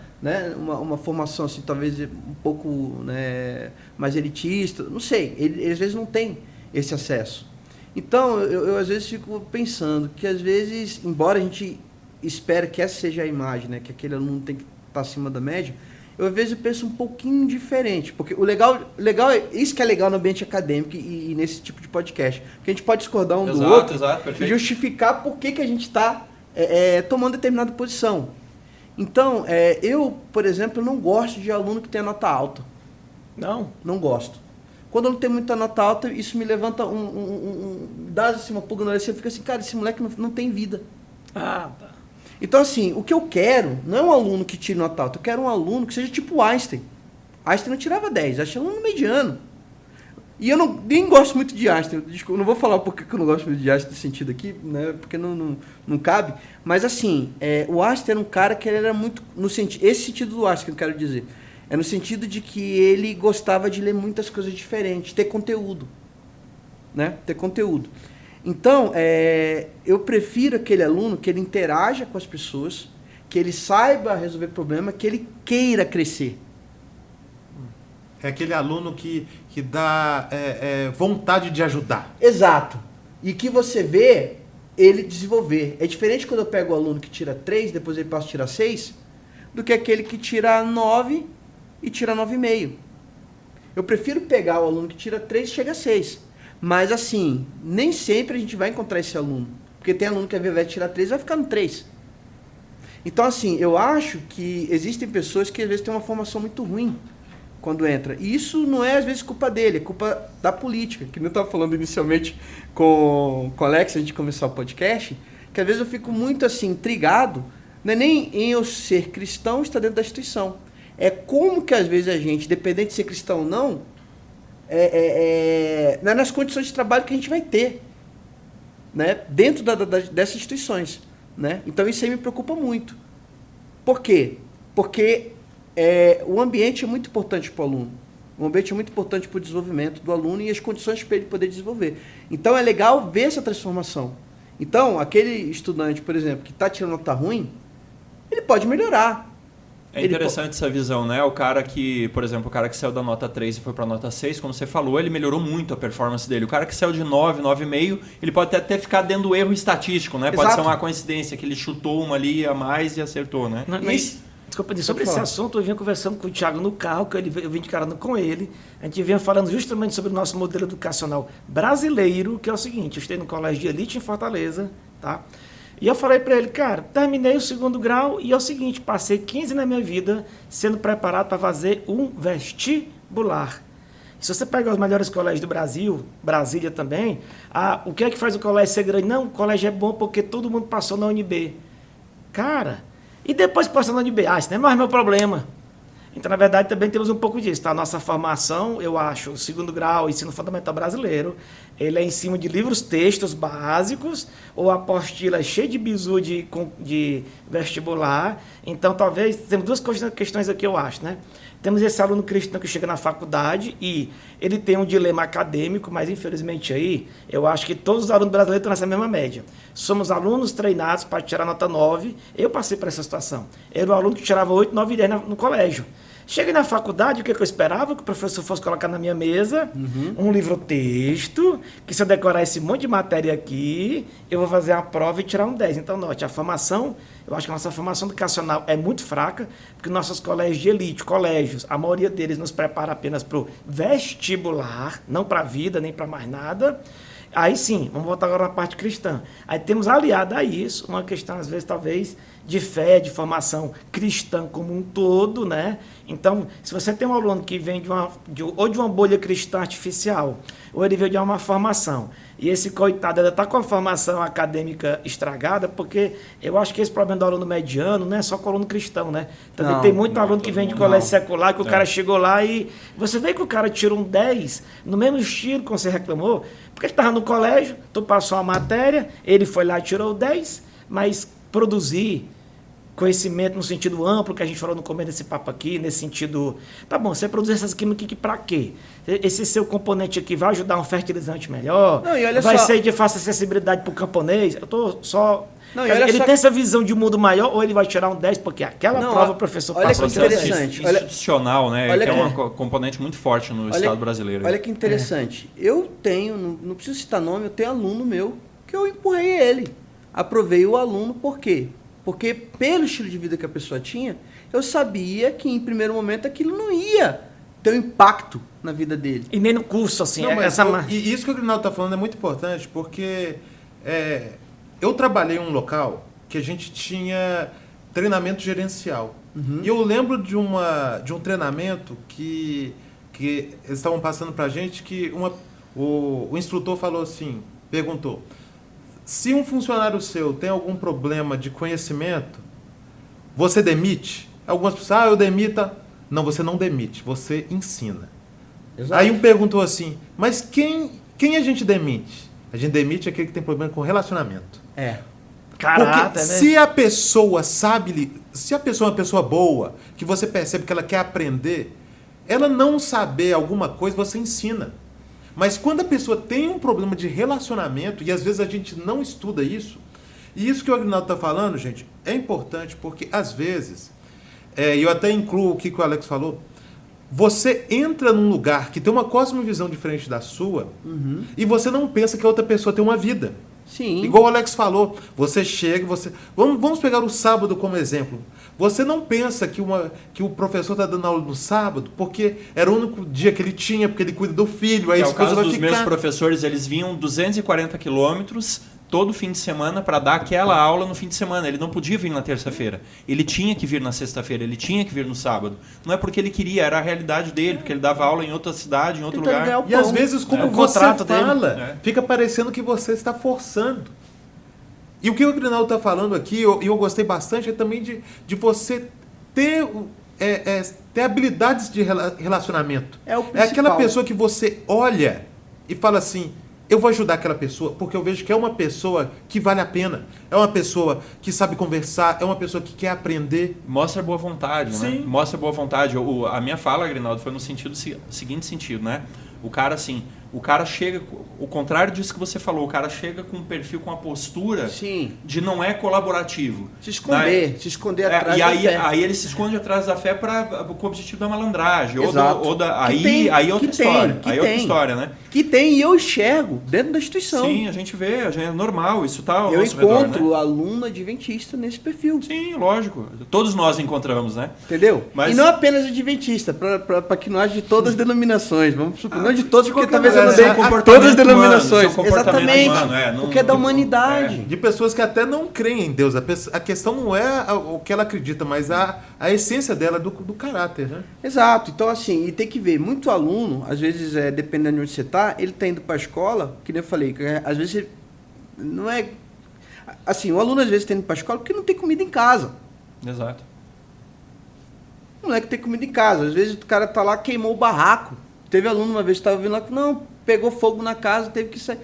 formação assim, talvez um pouco, né, mais elitista, não sei, ele às vezes não tem esse acesso. Então, eu às vezes fico pensando que às vezes, embora a gente espere que essa seja a imagem, né, que aquele aluno tem que estar acima da média, às vezes eu penso um pouquinho diferente, porque o legal isso que é legal no ambiente acadêmico e nesse tipo de podcast, que a gente pode discordar do outro e justificar por que a gente está tomando determinada posição. Então, eu, por exemplo, não gosto de aluno que tenha nota alta. Não gosto. Quando eu não tenho muita nota alta, isso me levanta dá assim, uma pulga na orelha, você fica assim, cara, esse moleque não tem vida. Tá. Então, assim, o que eu quero não é um aluno que tire nota alta, eu quero um aluno que seja tipo Einstein. Einstein não tirava 10, Einstein é um aluno mediano. E eu nem gosto muito de Einstein, desculpa, não vou falar porque eu não gosto muito de Einstein nesse sentido aqui, né, porque não cabe, mas assim, o Einstein era um cara que ele era muito, esse sentido do Einstein que eu quero dizer, É no sentido de que ele gostava de ler muitas coisas diferentes, ter conteúdo, né? Ter conteúdo. Então, eu prefiro aquele aluno que ele interaja com as pessoas, que ele saiba resolver problema, que ele queira crescer. É aquele aluno que dá vontade de ajudar. Exato. E que você vê ele desenvolver. É diferente quando eu pego o aluno que tira 3, depois ele passa a tirar 6, do que aquele que tira 9 e tira 9,5. Eu prefiro pegar o aluno que tira 3 e chega a 6. Mas assim, nem sempre a gente vai encontrar esse aluno. Porque tem aluno que ao invés de tirar 3 vai ficar no 3. Então assim, eu acho que existem pessoas que às vezes têm uma formação muito ruim quando entra. E isso não é às vezes culpa dele, é culpa da política. Que eu estava falando inicialmente com o Alex, antes de começar o podcast, que às vezes eu fico muito assim, intrigado, não é nem em eu ser cristão estar dentro da instituição. É como que às vezes a gente, dependente de ser cristão ou não, não é nas condições de trabalho que a gente vai ter, né? Dentro dessas instituições, né? Então isso aí me preocupa muito. Por quê? Porque o ambiente é muito importante para o aluno. O ambiente é muito importante para o desenvolvimento do aluno e as condições para ele poder desenvolver. Então é legal ver essa transformação. Então, aquele estudante, por exemplo, que está tirando nota ruim, ele pode melhorar. É interessante essa visão, né? O cara que, por exemplo, o cara que saiu da nota 3 e foi para a nota 6, como você falou, ele melhorou muito a performance dele. O cara que saiu de 9, 9,5, ele pode até ficar dentro do erro estatístico, né? Pode Exato. ser uma coincidência que ele chutou uma ali a mais e acertou, né? Mas, desculpa, sobre esse assunto, eu vinha conversando com o Thiago no carro, que eu vim encarando com ele. A gente vinha falando justamente sobre o nosso modelo educacional brasileiro, que é o seguinte: eu estudei no colégio de elite em Fortaleza, tá? E eu falei para ele, cara, terminei o 2º grau e é o seguinte, passei 15 na minha vida sendo preparado para fazer um vestibular. Se você pegar os melhores colégios do Brasil, Brasília também, o que é que faz o colégio ser grande? Não, o colégio é bom porque todo mundo passou na UNB. Cara, e depois que passou na UNB? Isso não é mais meu problema. Então, na verdade, também temos um pouco disso. Tá? A nossa formação, eu acho, o 2º grau, ensino fundamental brasileiro, ele é em cima de livros, textos básicos, ou apostila cheia de bizu de vestibular. Então, talvez, temos duas questões aqui, eu acho, né? Temos esse aluno cristão que chega na faculdade e ele tem um dilema acadêmico, mas, infelizmente, aí, eu acho que todos os alunos brasileiros estão nessa mesma média. Somos alunos treinados para tirar nota 9. Eu passei por essa situação. Era o aluno que tirava 8, 9 e 10 no colégio. Cheguei na faculdade, o que eu esperava? Que o professor fosse colocar na minha mesa um livro-texto, que se eu decorar esse monte de matéria aqui, eu vou fazer a prova e tirar um 10. Então, note, a formação, eu acho que a nossa formação educacional é muito fraca, porque nossos colégios de elite, a maioria deles nos prepara apenas para o vestibular, não para a vida, nem para mais nada. Aí sim, vamos voltar agora na parte cristã. Aí temos aliado a isso uma questão, às vezes, talvez, de fé, de formação cristã como um todo, né? Então, se você tem um aluno que vem ou de uma bolha cristã artificial, ou ele veio de uma formação, e esse coitado ainda está com a formação acadêmica estragada, porque eu acho que esse problema do aluno mediano não é só com o aluno cristão, né? Também tem muito aluno que vem de colégio secular, que o cara chegou lá e você vê que o cara tirou um 10, no mesmo estilo que você reclamou, porque ele estava no colégio, tu passou a matéria, ele foi lá e tirou o 10, mas produzir conhecimento no sentido amplo, que a gente falou no começo desse papo aqui, nesse sentido, tá bom, você produz essas químicas aqui para quê? Esse seu componente aqui vai ajudar um fertilizante melhor? Não, e olha vai só, ser de fácil acessibilidade para o camponês? Eu tô só... Não, e olha ele só tem essa visão de mundo maior ou ele vai tirar um 10 porque aquela prova o professor olha passou? que interessante. Institucional, né? Olha que é que- um componente muito forte no Estado brasileiro. Olha que interessante. Eu tenho, não preciso citar nome, eu tenho aluno meu que eu empurrei ele. Aprovei o aluno, por quê? Porque pelo estilo de vida que a pessoa tinha, eu sabia que em primeiro momento aquilo não ia ter um impacto na vida dele. E nem no curso, assim. Não, mas essa e isso que o Grinaldo está falando é muito importante, porque eu trabalhei em um local que a gente tinha treinamento gerencial. E eu lembro de um treinamento que eles estavam passando para a gente, que o instrutor falou assim, perguntou, se um funcionário seu tem algum problema de conhecimento, você demite? Algumas pessoas, eu demita. Não, você não demite, você ensina. Exato. Aí um perguntou assim, mas quem a gente demite? A gente demite aquele que tem problema com relacionamento. É. Porque caráter, né? se a pessoa sabe se a pessoa é uma pessoa boa, que você percebe que ela quer aprender, ela não saber alguma coisa, você ensina. Mas quando a pessoa tem um problema de relacionamento, e às vezes a gente não estuda isso, e isso que o Aguinaldo está falando, gente, é importante porque às vezes, e eu até incluo o que o Alex falou, você entra num lugar que tem uma cosmovisão diferente da sua, e você não pensa que a outra pessoa tem uma vida. Sim. Igual o Alex falou, você chega, vamos pegar o sábado como exemplo. Você não pensa que o professor está dando aula no sábado porque era o único dia que ele tinha, porque ele cuida do filho, aí a o esposa caso vai dos ficar... meus professores, eles vinham 240 quilômetros todo fim de semana para dar aquela aula no fim de semana. Ele não podia vir na terça-feira. Ele tinha que vir na sexta-feira, ele tinha que vir no sábado. Não é porque ele queria, era a realidade dele, porque ele dava aula em outra cidade, em outro Tentando lugar. ganhar o E às pão. vezes, como o você contrato dele. fala, fica parecendo que você está forçando. E o que o Aguinaldo está falando aqui, e eu gostei bastante, é também de você ter habilidades de relacionamento. É o É aquela principal. pessoa que você olha e fala assim, eu vou ajudar aquela pessoa, porque eu vejo que é uma pessoa que vale a pena. É uma pessoa que sabe conversar, é uma pessoa que quer aprender. Mostra boa vontade, né? Sim. Mostra boa vontade. A minha fala, Aguinaldo, foi no seguinte sentido, né? O cara chega, o contrário disso que você falou, o cara chega com um perfil, com uma postura Sim. de não é colaborativo. Se esconder atrás e da aí, fé. aí ele se esconde atrás da fé com o objetivo da malandragem. Exato. Aí é outra história. Aí é outra história, né? Que tem, e eu enxergo dentro da instituição. Sim, a gente vê, é normal, isso tá ao Eu nosso encontro redor, né? aluno adventista nesse perfil. Sim, lógico. Todos nós encontramos, né? Entendeu? Mas- E não apenas adventista, para que não haja de todas as denominações. Vamos supor, não de todas, porque talvez eu não Isso é dê um comportamento todas as humano, denominações. isso é um comportamento Exatamente. humano, Porque é da humanidade. De pessoas que até não creem em Deus. A questão não é o que ela acredita, mas a essência dela, do caráter, né? Exato. Então, assim, e tem que ver, muito aluno, às vezes, dependendo de onde você está, ele está indo para a escola, que nem eu falei, às vezes ele não é... Assim, o aluno às vezes está indo para a escola porque não tem comida em casa. Exato. Não é que tem comida em casa. Às vezes o cara tá lá, queimou o barraco. Teve aluno uma vez que estava vindo lá, não, pegou fogo na casa, teve que sair.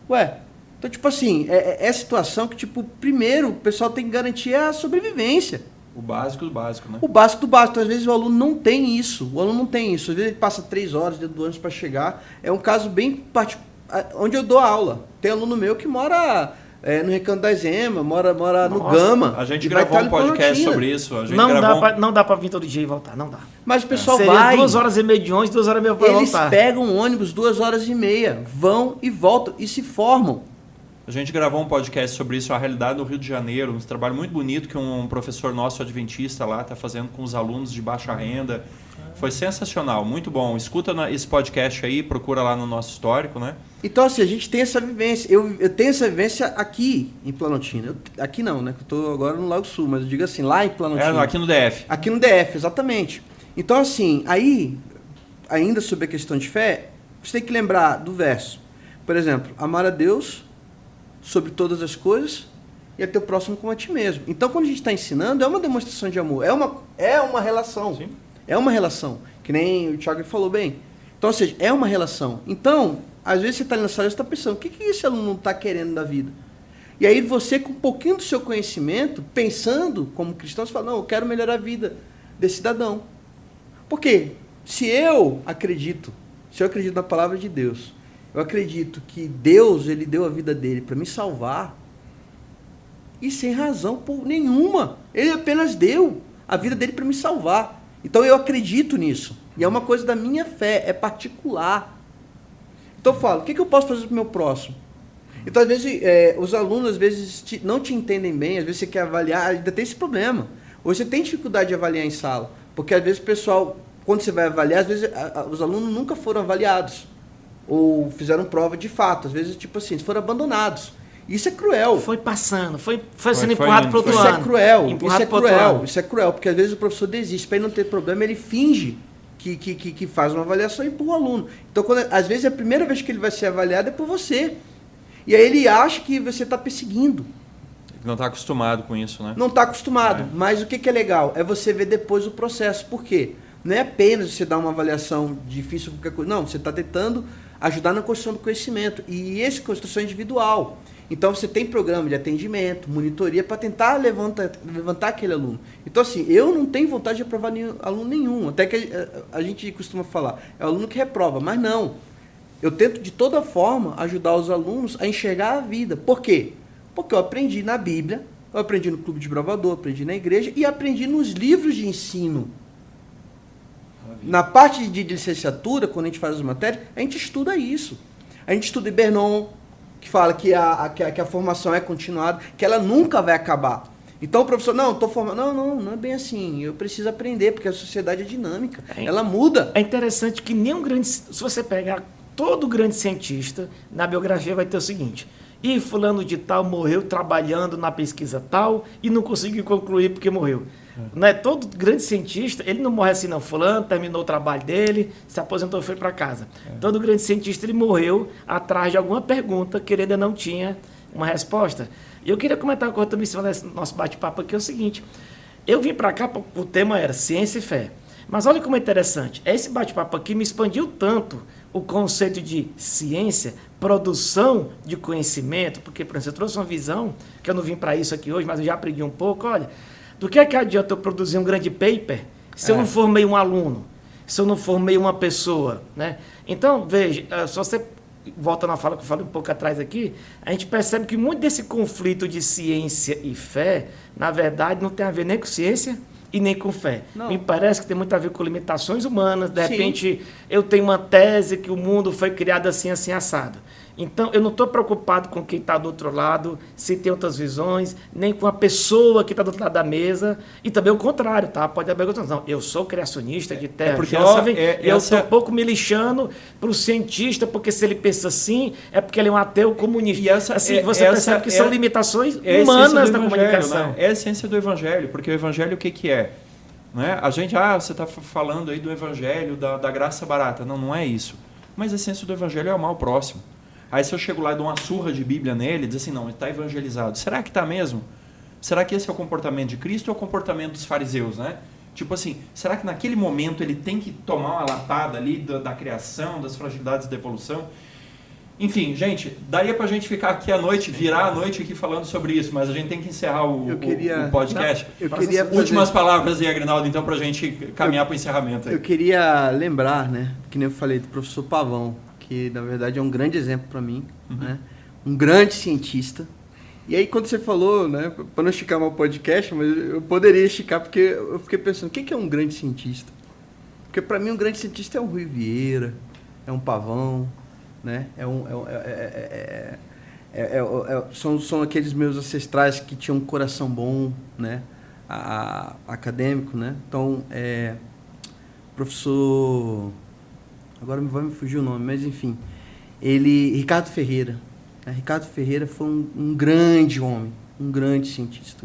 Ué, então, tipo assim, é situação que, tipo, primeiro, o pessoal tem que garantir a sobrevivência. O básico do básico, né? O básico do básico. Então, às vezes o aluno não tem isso. O aluno não tem isso. Às vezes ele passa 3 horas dentro do ônibus para chegar. É um caso bem particular, onde eu dou aula. Tem aluno meu que mora no Recanto das Emas, mora no Nossa, Gama. A gente e vai gravou estar um em podcast Planaltina. sobre isso. A gente Não gravou dá pra vir todo dia e voltar, não dá. Mas o pessoal Seria vai. 2 horas e meia de ônibus, 2 horas e meia para Eles voltar. pegam um ônibus 2 horas e meia, vão e voltam e se formam. A gente gravou um podcast sobre isso, a realidade do Rio de Janeiro, um trabalho muito bonito que um professor nosso adventista lá está fazendo com os alunos de baixa renda. Foi sensacional, muito bom. Escuta esse podcast aí, procura lá no nosso histórico, né? Então, assim, a gente tem essa vivência. Eu tenho essa vivência aqui em Planaltina. Aqui não, né? Que eu estou agora no Lago Sul, mas eu digo assim, lá em Planaltina. Aqui no DF. Aqui no DF, exatamente. Então, assim, aí, ainda sobre a questão de fé, você tem que lembrar do verso. Por exemplo, amar a Deus sobre todas as coisas e a teu próximo como a ti mesmo. Então, quando a gente está ensinando, é uma demonstração de amor, é uma relação. Sim. É uma relação, que nem o Thiago falou bem. Então, ou seja, é uma relação. Então, às vezes você está ali na sala e está pensando, o que esse aluno está querendo da vida? E aí você, com um pouquinho do seu conhecimento, pensando como cristão, você fala, não, eu quero melhorar a vida desse cidadão. Por quê? Se eu acredito na palavra de Deus, eu acredito que Deus, ele deu a vida dele para me salvar, e sem razão nenhuma. Ele apenas deu a vida dele para me salvar. Então eu acredito nisso. E é uma coisa da minha fé, é particular. Então eu falo, o que eu posso fazer para o meu próximo? Então, às vezes, os alunos às vezes não te entendem bem, às vezes você quer avaliar, ainda tem esse problema. Ou você tem dificuldade de avaliar em sala. Porque às vezes o pessoal, quando você vai avaliar, às vezes os alunos nunca foram avaliados. Ou fizeram prova de fato. Às vezes, tipo assim, foram abandonados. Isso é cruel. Foi passando, foi sendo Foi empurrado indo, para outro foi. Isso ano. é cruel, Empurrado isso é pro outro cruel, ano. isso é cruel, porque às vezes o professor desiste, para ele não ter problema, ele finge que faz uma avaliação e empurra o aluno. Então, às vezes, a primeira vez que ele vai ser avaliado é por você. E aí ele acha que você está perseguindo. Não está acostumado com isso, né? Não está acostumado. Mas o que é legal? É você ver depois o processo. Por quê? Não é apenas você dar uma avaliação difícil, qualquer coisa. Não, você está tentando ajudar na construção do conhecimento. E essa construção é individual. Então você tem programa de atendimento, monitoria, para tentar levantar aquele aluno. Então assim, eu não tenho vontade de aprovar aluno nenhum. Até que a gente costuma falar, é o aluno que reprova, mas não. Eu tento de toda forma ajudar os alunos a enxergar a vida. Por quê? Porque eu aprendi na Bíblia, eu aprendi no Clube de Bravador, aprendi na igreja e aprendi nos livros de ensino. Na parte de licenciatura, quando a gente faz as matérias, a gente estuda isso. A gente estuda Bernon, que fala que a formação é continuada, que ela nunca vai acabar. Então o professor, não, estou formando. Não é bem assim. Eu preciso aprender, porque a sociedade é dinâmica. Ela muda. É interessante que nenhum grande... Se você pegar todo grande cientista, na biografia vai ter o seguinte: e fulano de tal morreu trabalhando na pesquisa tal e não conseguiu concluir porque morreu. Não é todo grande cientista, ele não morre assim não. Fulano terminou o trabalho dele, se aposentou e foi para casa. Todo grande cientista ele morreu atrás de alguma pergunta que ele ainda não tinha uma resposta. E eu queria comentar uma coisa também em cima desse nosso bate-papo aqui, é o seguinte: eu vim para cá, o tema era ciência e fé. Mas olha como é interessante, esse bate-papo aqui me expandiu tanto o conceito de ciência, produção de conhecimento, porque, por exemplo, eu trouxe uma visão, que eu não vim para isso aqui hoje, mas eu já aprendi um pouco, olha, do que adianta eu produzir um grande paper se eu não formei um aluno, se eu não formei uma pessoa, né? Então, veja, se você volta na fala que eu falei um pouco atrás aqui, a gente percebe que muito desse conflito de ciência e fé, na verdade, não tem a ver nem com ciência e nem com fé. Não. Me parece que tem muito a ver com limitações humanas. De repente, eu tenho uma tese que o mundo foi criado assim, assim, assado. Então, eu não estou preocupado com quem está do outro lado, se tem outras visões, nem com a pessoa que está do outro lado da mesa. E também o contrário, tá? Pode haver outras. Não, eu sou criacionista de terra jovem, eu estou um pouco me lixando para o cientista, porque se ele pensa assim, é porque ele é um ateu comunista. E você percebe que são limitações humanas da comunicação. Né? É a essência do evangelho, porque o evangelho o que é? Né? A gente, você está falando aí do evangelho, da graça barata. Não é isso. Mas a essência do evangelho é amar o próximo. Aí se eu chego lá e dou uma surra de Bíblia nele, diz assim, não, ele está evangelizado. Será que está mesmo? Será que esse é o comportamento de Cristo ou é o comportamento dos fariseus, né? Tipo assim, será que naquele momento ele tem que tomar uma latada ali da criação, das fragilidades da evolução? Enfim, gente, daria pra gente ficar aqui à noite, virar a noite aqui falando sobre isso, mas a gente tem que encerrar o podcast. Últimas palavras aí, Agrinaldo, então, pra gente caminhar para o encerramento. Aí. Eu queria lembrar, né, que nem eu falei do professor Pavão, que na verdade é um grande exemplo para mim, né? Um grande cientista. E aí quando você falou, né, para não esticar meu podcast, mas eu poderia esticar porque eu fiquei pensando, o que é um grande cientista? Porque para mim um grande cientista é um Rui Vieira, é um Pavão, né? São aqueles meus ancestrais que tinham um coração bom, né? Acadêmico, né? Então, professor... Agora vai me fugir o nome, mas enfim. Ricardo Ferreira. Né? Ricardo Ferreira foi um grande homem, um grande cientista.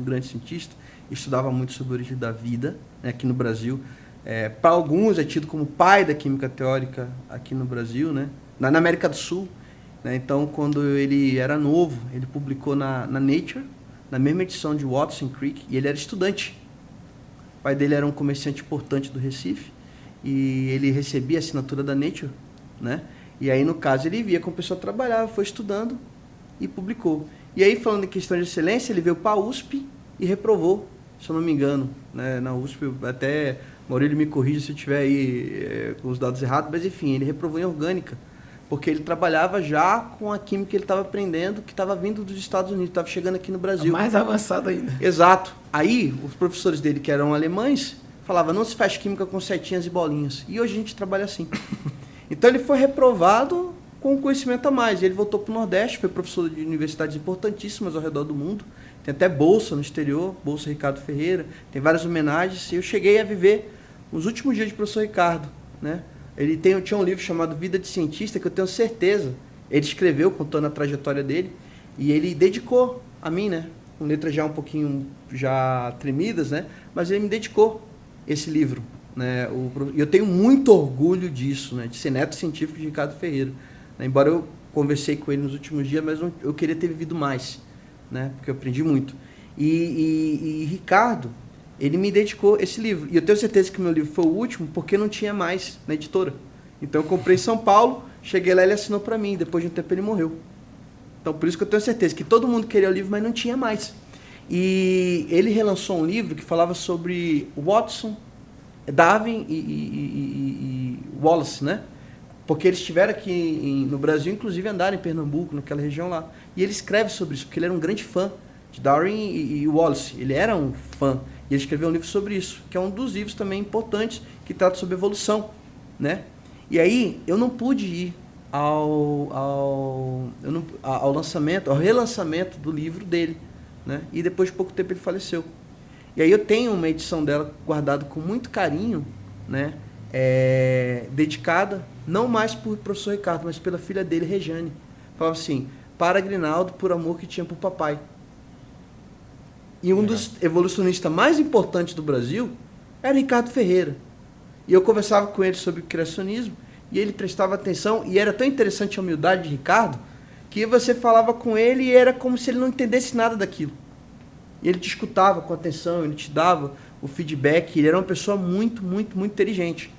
Estudava muito sobre a origem da vida, né, aqui no Brasil. Para alguns é tido como pai da química teórica aqui no Brasil, né? Na América do Sul. Né? Então, quando ele era novo, ele publicou na Nature, na mesma edição de Watson Crick, e ele era estudante. O pai dele era um comerciante importante do Recife, e ele recebia a assinatura da Nature, né? E aí, no caso, ele via como a pessoa trabalhava, foi estudando e publicou. E aí, falando em questão de excelência, ele veio para a USP e reprovou, se eu não me engano. Né? Na USP, até Maurílio me corrija se eu estiver aí com os dados errados, mas enfim, ele reprovou em orgânica, porque ele trabalhava já com a química que ele estava aprendendo, que estava vindo dos Estados Unidos, estava chegando aqui no Brasil. Mais avançado ainda. Exato. Aí, os professores dele, que eram alemães, falavam, não se faz química com setinhas e bolinhas. E hoje a gente trabalha assim. Então, ele foi reprovado com conhecimento a mais. Ele voltou para o Nordeste, foi professor de universidades importantíssimas ao redor do mundo. Tem até bolsa no exterior, Bolsa Ricardo Ferreira. Tem várias homenagens. E eu cheguei a viver os últimos dias de professor Ricardo, né? Ele tinha um livro chamado Vida de Cientista, que eu tenho certeza, ele escreveu contando a trajetória dele, e ele dedicou a mim, né? Com letras já um pouquinho já tremidas, né? Mas ele me dedicou esse livro, né? E eu tenho muito orgulho disso, né? De ser neto científico de Ricardo Ferreira. Né? Embora eu conversei com ele nos últimos dias, mas eu queria ter vivido mais, né? Porque eu aprendi muito. E Ricardo, ele me dedicou esse livro. E eu tenho certeza que o meu livro foi o último, porque não tinha mais na editora. Então eu comprei em São Paulo Cheguei lá, ele assinou para mim, depois de um tempo ele morreu. Então, por isso que eu tenho certeza que todo mundo queria o livro, mas não tinha mais. E ele relançou um livro que falava sobre Watson, Darwin e Wallace, né? Porque eles estiveram aqui no Brasil, inclusive andaram em Pernambuco, naquela região lá. E ele escreve sobre isso, porque ele era um grande fã de Darwin e Wallace. Ele era um fã. E ele escreveu um livro sobre isso, que é um dos livros também importantes, que trata sobre evolução, né? E aí, eu não pude ir ao lançamento, ao relançamento do livro dele, né? E depois de pouco tempo ele faleceu. E aí eu tenho uma edição dela guardada com muito carinho, né? Dedicada não mais por professor Ricardo, mas pela filha dele, Rejane. Falava assim: para Agrinaldo, por amor que tinha por papai. E um dos evolucionistas mais importantes do Brasil era Ricardo Ferreira. E eu conversava com ele sobre o criacionismo, e ele prestava atenção, e era tão interessante a humildade de Ricardo, que você falava com ele e era como se ele não entendesse nada daquilo. E ele te escutava com atenção, ele te dava o feedback, ele era uma pessoa muito, muito, muito inteligente.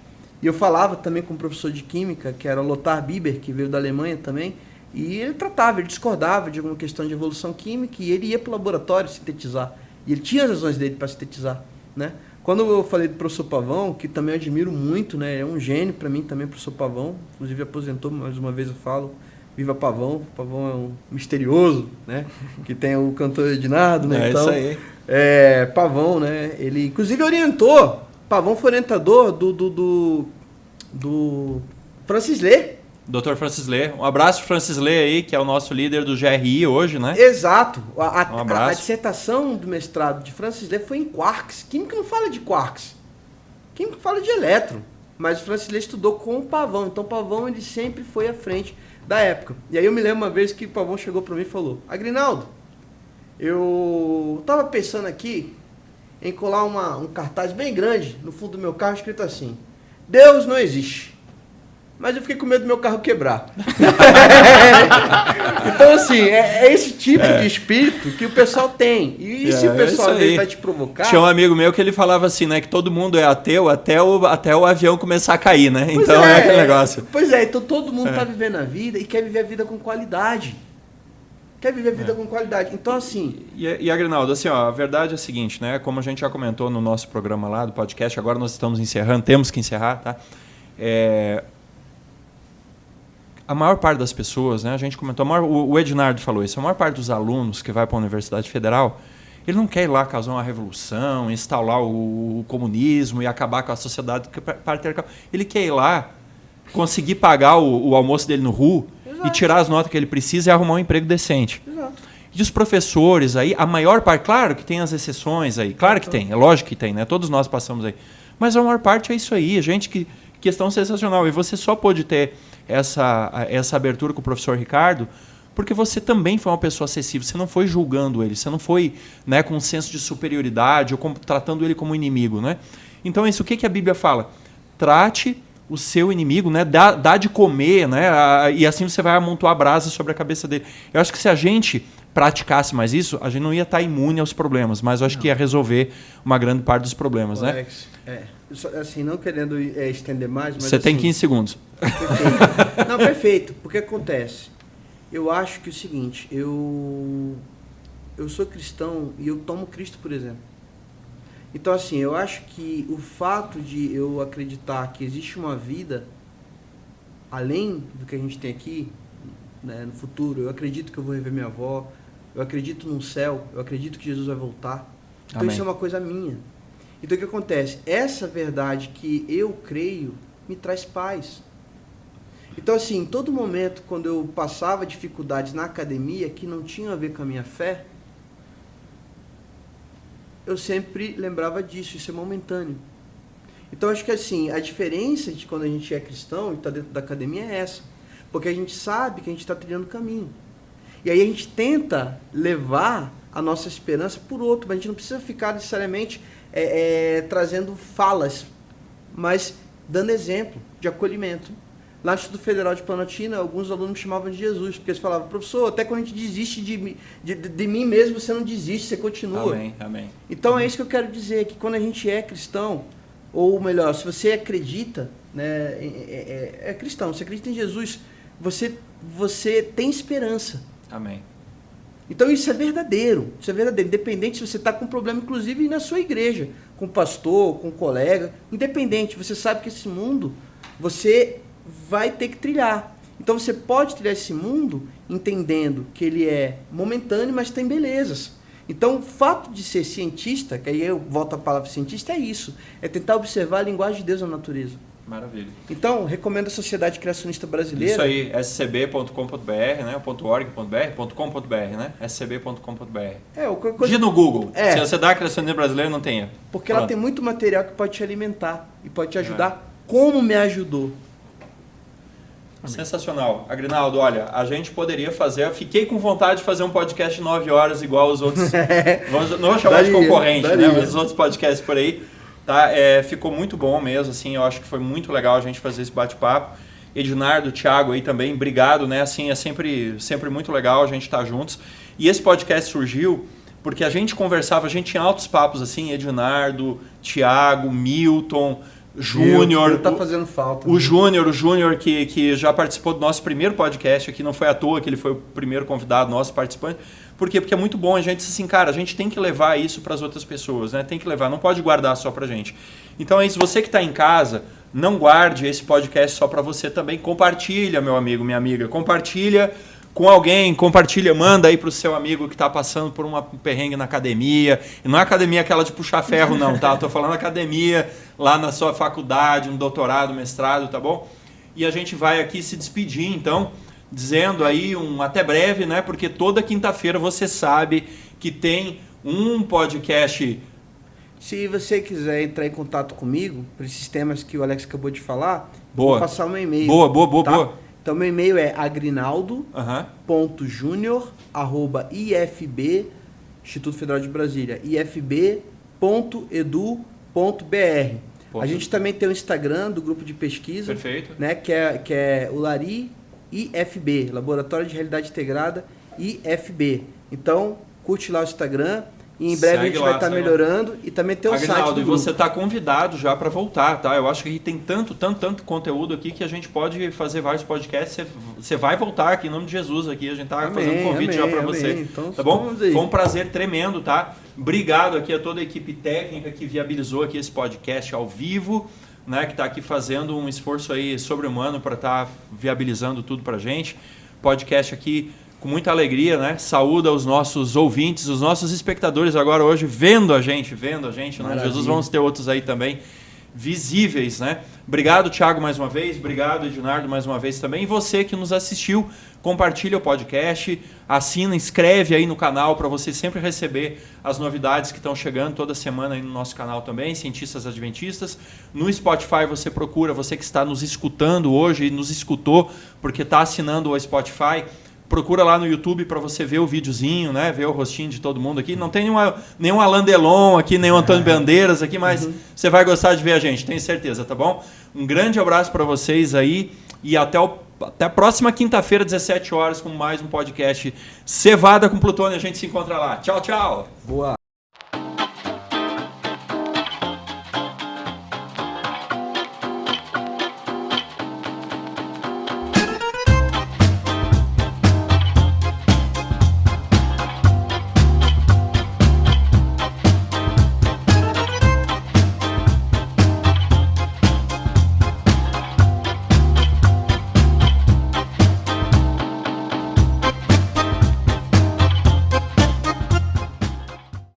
E eu falava também com um professor de química, que era o Lothar Biber, que veio da Alemanha também, e ele tratava, ele discordava de alguma questão de evolução química, e ele ia para o laboratório sintetizar. E ele tinha as razões dele para sintetizar, né? Quando eu falei do professor Pavão, que também eu admiro muito, né? É um gênio para mim também, o professor Pavão. Inclusive aposentou, mais uma vez eu falo, viva Pavão. Pavão é um misterioso, né? Que tem o cantor Ednardo, né? É então, isso aí. Pavão, né? Ele inclusive orientou, Pavão foi orientador do Francis Lê. Dr. Francis Lê. Um abraço, Francis Lê aí, que é o nosso líder do GRI hoje, né? Exato. Um abraço. A dissertação do mestrado de Francis Lê foi em quarks. Química não fala de quarks. Química fala de elétron. Mas o Francis Lê estudou com o Pavão. Então o Pavão ele sempre foi à frente da época. E aí eu me lembro uma vez que o Pavão chegou para mim e falou: Agrinaldo, eu estava pensando aqui em colar um cartaz bem grande no fundo do meu carro escrito assim: Deus não existe. Mas eu fiquei com medo do meu carro quebrar. Então, assim, é esse tipo de espírito que o pessoal tem. E se o pessoal vai te provocar... Tinha um amigo meu que ele falava assim, né? Que todo mundo é ateu até o avião começar a cair, né? Então é aquele negócio. Pois é, então todo mundo está vivendo a vida e quer viver a vida com qualidade. Quer viver a vida com qualidade. Então, assim... E Agrinaldo, assim, ó, a verdade é a seguinte, né? Como a gente já comentou no nosso programa lá do podcast, agora nós estamos encerrando, temos que encerrar, tá? A maior parte das pessoas, né, a gente comentou, o Ednardo falou isso, a maior parte dos alunos que vai para a Universidade Federal, ele não quer ir lá causar uma revolução, instaurar o comunismo e acabar com a sociedade patriarcal. Ele quer ir lá, conseguir pagar o almoço dele no RU e tirar as notas que ele precisa e arrumar um emprego decente. Exato. E os professores aí, a maior parte, claro que tem as exceções aí, claro que tem, é lógico que tem, né? Todos nós passamos aí. Mas a maior parte é isso aí, gente que questão sensacional. E você só pôde ter essa abertura com o professor Ricardo porque você também foi uma pessoa acessível. Você não foi julgando ele, você não foi, né, com um senso de superioridade ou tratando ele como inimigo, né? Então, isso, o que a Bíblia fala? Trate o seu inimigo, né? Dá de comer, né? E assim você vai amontoar brasa sobre a cabeça dele. Eu acho que se a gente praticasse mais isso, a gente não ia estar imune aos problemas, mas eu acho que ia resolver uma grande parte dos problemas, Alex, né? Assim, não querendo estender mais, mas... Você assim, tem 15 segundos. Perfeito. Não, perfeito. Porque acontece? Eu acho que é o seguinte, eu sou cristão e eu tomo Cristo, por exemplo. Então, assim, eu acho que o fato de eu acreditar que existe uma vida além do que a gente tem aqui, né, no futuro, eu acredito que eu vou rever minha avó, eu acredito num céu, eu acredito que Jesus vai voltar. Então, Amém. Isso é uma coisa minha. Então, o que acontece? Essa verdade que eu creio me traz paz. Então, assim, em todo momento, quando eu passava dificuldades na academia que não tinham a ver com a minha fé, eu sempre lembrava disso, isso é momentâneo. Então, acho que, assim, a diferença de quando a gente é cristão e está dentro da academia é essa. Porque a gente sabe que a gente está trilhando o caminho. E aí a gente tenta levar a nossa esperança por outro, mas a gente não precisa ficar necessariamente trazendo falas, mas dando exemplo de acolhimento. Lá no Instituto Federal de Planaltina, alguns alunos me chamavam de Jesus, porque eles falavam: professor, até quando a gente desiste de mim mesmo, você não desiste, você continua. Amém, amém. Então é isso que eu quero dizer, que quando a gente é cristão, ou melhor, se você acredita, né, é cristão, você acredita em Jesus, você tem esperança. Amém. Então isso é verdadeiro, independente se você está com problema, inclusive na sua igreja, com o pastor, com o colega, independente, você sabe que esse mundo você vai ter que trilhar. Então você pode trilhar esse mundo entendendo que ele é momentâneo, mas tem belezas. Então o fato de ser cientista, que aí eu volto à palavra cientista, é isso, é tentar observar a linguagem de Deus na natureza. Maravilha. Então, recomendo a Sociedade Criacionista Brasileira. Isso aí, scb.com.br, né? .org.br, né? scb.com.br. Qualquer coisa. Digita no Google. É. Se a Sociedade Criacionista Brasileira não tem. Porque ela tem muito material que pode te alimentar e pode te ajudar, como me ajudou. Sensacional. Agrinaldo, olha, a gente poderia fazer... Fiquei com vontade de fazer um podcast de 9 horas igual os outros... não vou chamar de concorrente, né? Mas os outros podcasts por aí. Tá? Ficou muito bom mesmo, assim, eu acho que foi muito legal a gente fazer esse bate-papo. Ednardo, Thiago aí também, obrigado, né? Assim, é sempre muito legal a gente estar juntos. E esse podcast surgiu porque a gente conversava, a gente tinha altos papos assim, Ednardo, Thiago, Milton, Júnior. Tá fazendo falta. O Júnior que já participou do nosso primeiro podcast aqui, não foi à toa que ele foi o primeiro convidado nosso participante. Por quê? Porque é muito bom a gente assim, cara, a gente tem que levar isso para as outras pessoas, né? Tem que levar, não pode guardar só pra gente. Então é isso, você que está em casa, não guarde esse podcast só para você também. Compartilha, meu amigo, minha amiga. Compartilha com alguém, manda aí pro seu amigo que está passando por um perrengue na academia. E não é academia aquela de puxar ferro, não, tá? Tô falando academia lá na sua faculdade, um doutorado, mestrado, tá bom? E a gente vai aqui se despedir, então, dizendo aí um até breve, né? Porque toda quinta-feira você sabe que tem um podcast. Se você quiser entrar em contato comigo, por esses temas que o Alex acabou de falar, Boa. vou passar o meu e-mail. Boa. Então, meu e-mail é agrinaldo.junior@ifb, Instituto Federal de Brasília, ifb.edu.br. A gente também tem o Instagram do grupo de pesquisa. Perfeito. Né, que é o Lari IFB, Laboratório de Realidade Integrada IFB. Então, curte lá o Instagram. E em breve a gente vai estar melhorando. E também tem o site do grupo. E você está convidado já para voltar, tá? Eu acho que tem tanto conteúdo aqui que a gente pode fazer vários podcasts. Você vai voltar aqui em nome de Jesus aqui. A gente está fazendo um convite já para você. Então, tá bom? Foi um prazer tremendo, tá? Obrigado aqui a toda a equipe técnica que viabilizou aqui esse podcast ao vivo, né? Que está aqui fazendo um esforço aí sobre-humano para estar viabilizando tudo para a gente. Podcast aqui com muita alegria, né? Saúda os nossos ouvintes, os nossos espectadores agora hoje vendo a gente, né? Jesus, vamos ter outros aí também visíveis, né? Obrigado, Thiago, mais uma vez. Obrigado, Ednardo, mais uma vez também. E você que nos assistiu, compartilha o podcast, assina, inscreve aí no canal para você sempre receber as novidades que estão chegando toda semana aí no nosso canal também, Cientistas Adventistas. No Spotify você procura, você que está nos escutando hoje e nos escutou porque está assinando o Spotify, procura lá no YouTube para você ver o videozinho, né? Ver o rostinho de todo mundo aqui. Não tem nenhum Alain Delon aqui, nenhum Antônio Bandeiras aqui, mas você vai gostar de ver a gente, tenho certeza, tá bom? Um grande abraço para vocês aí e até a próxima quinta-feira, 17 horas, com mais um podcast Cevada com Plutônio. A gente se encontra lá. Tchau, tchau! Boa!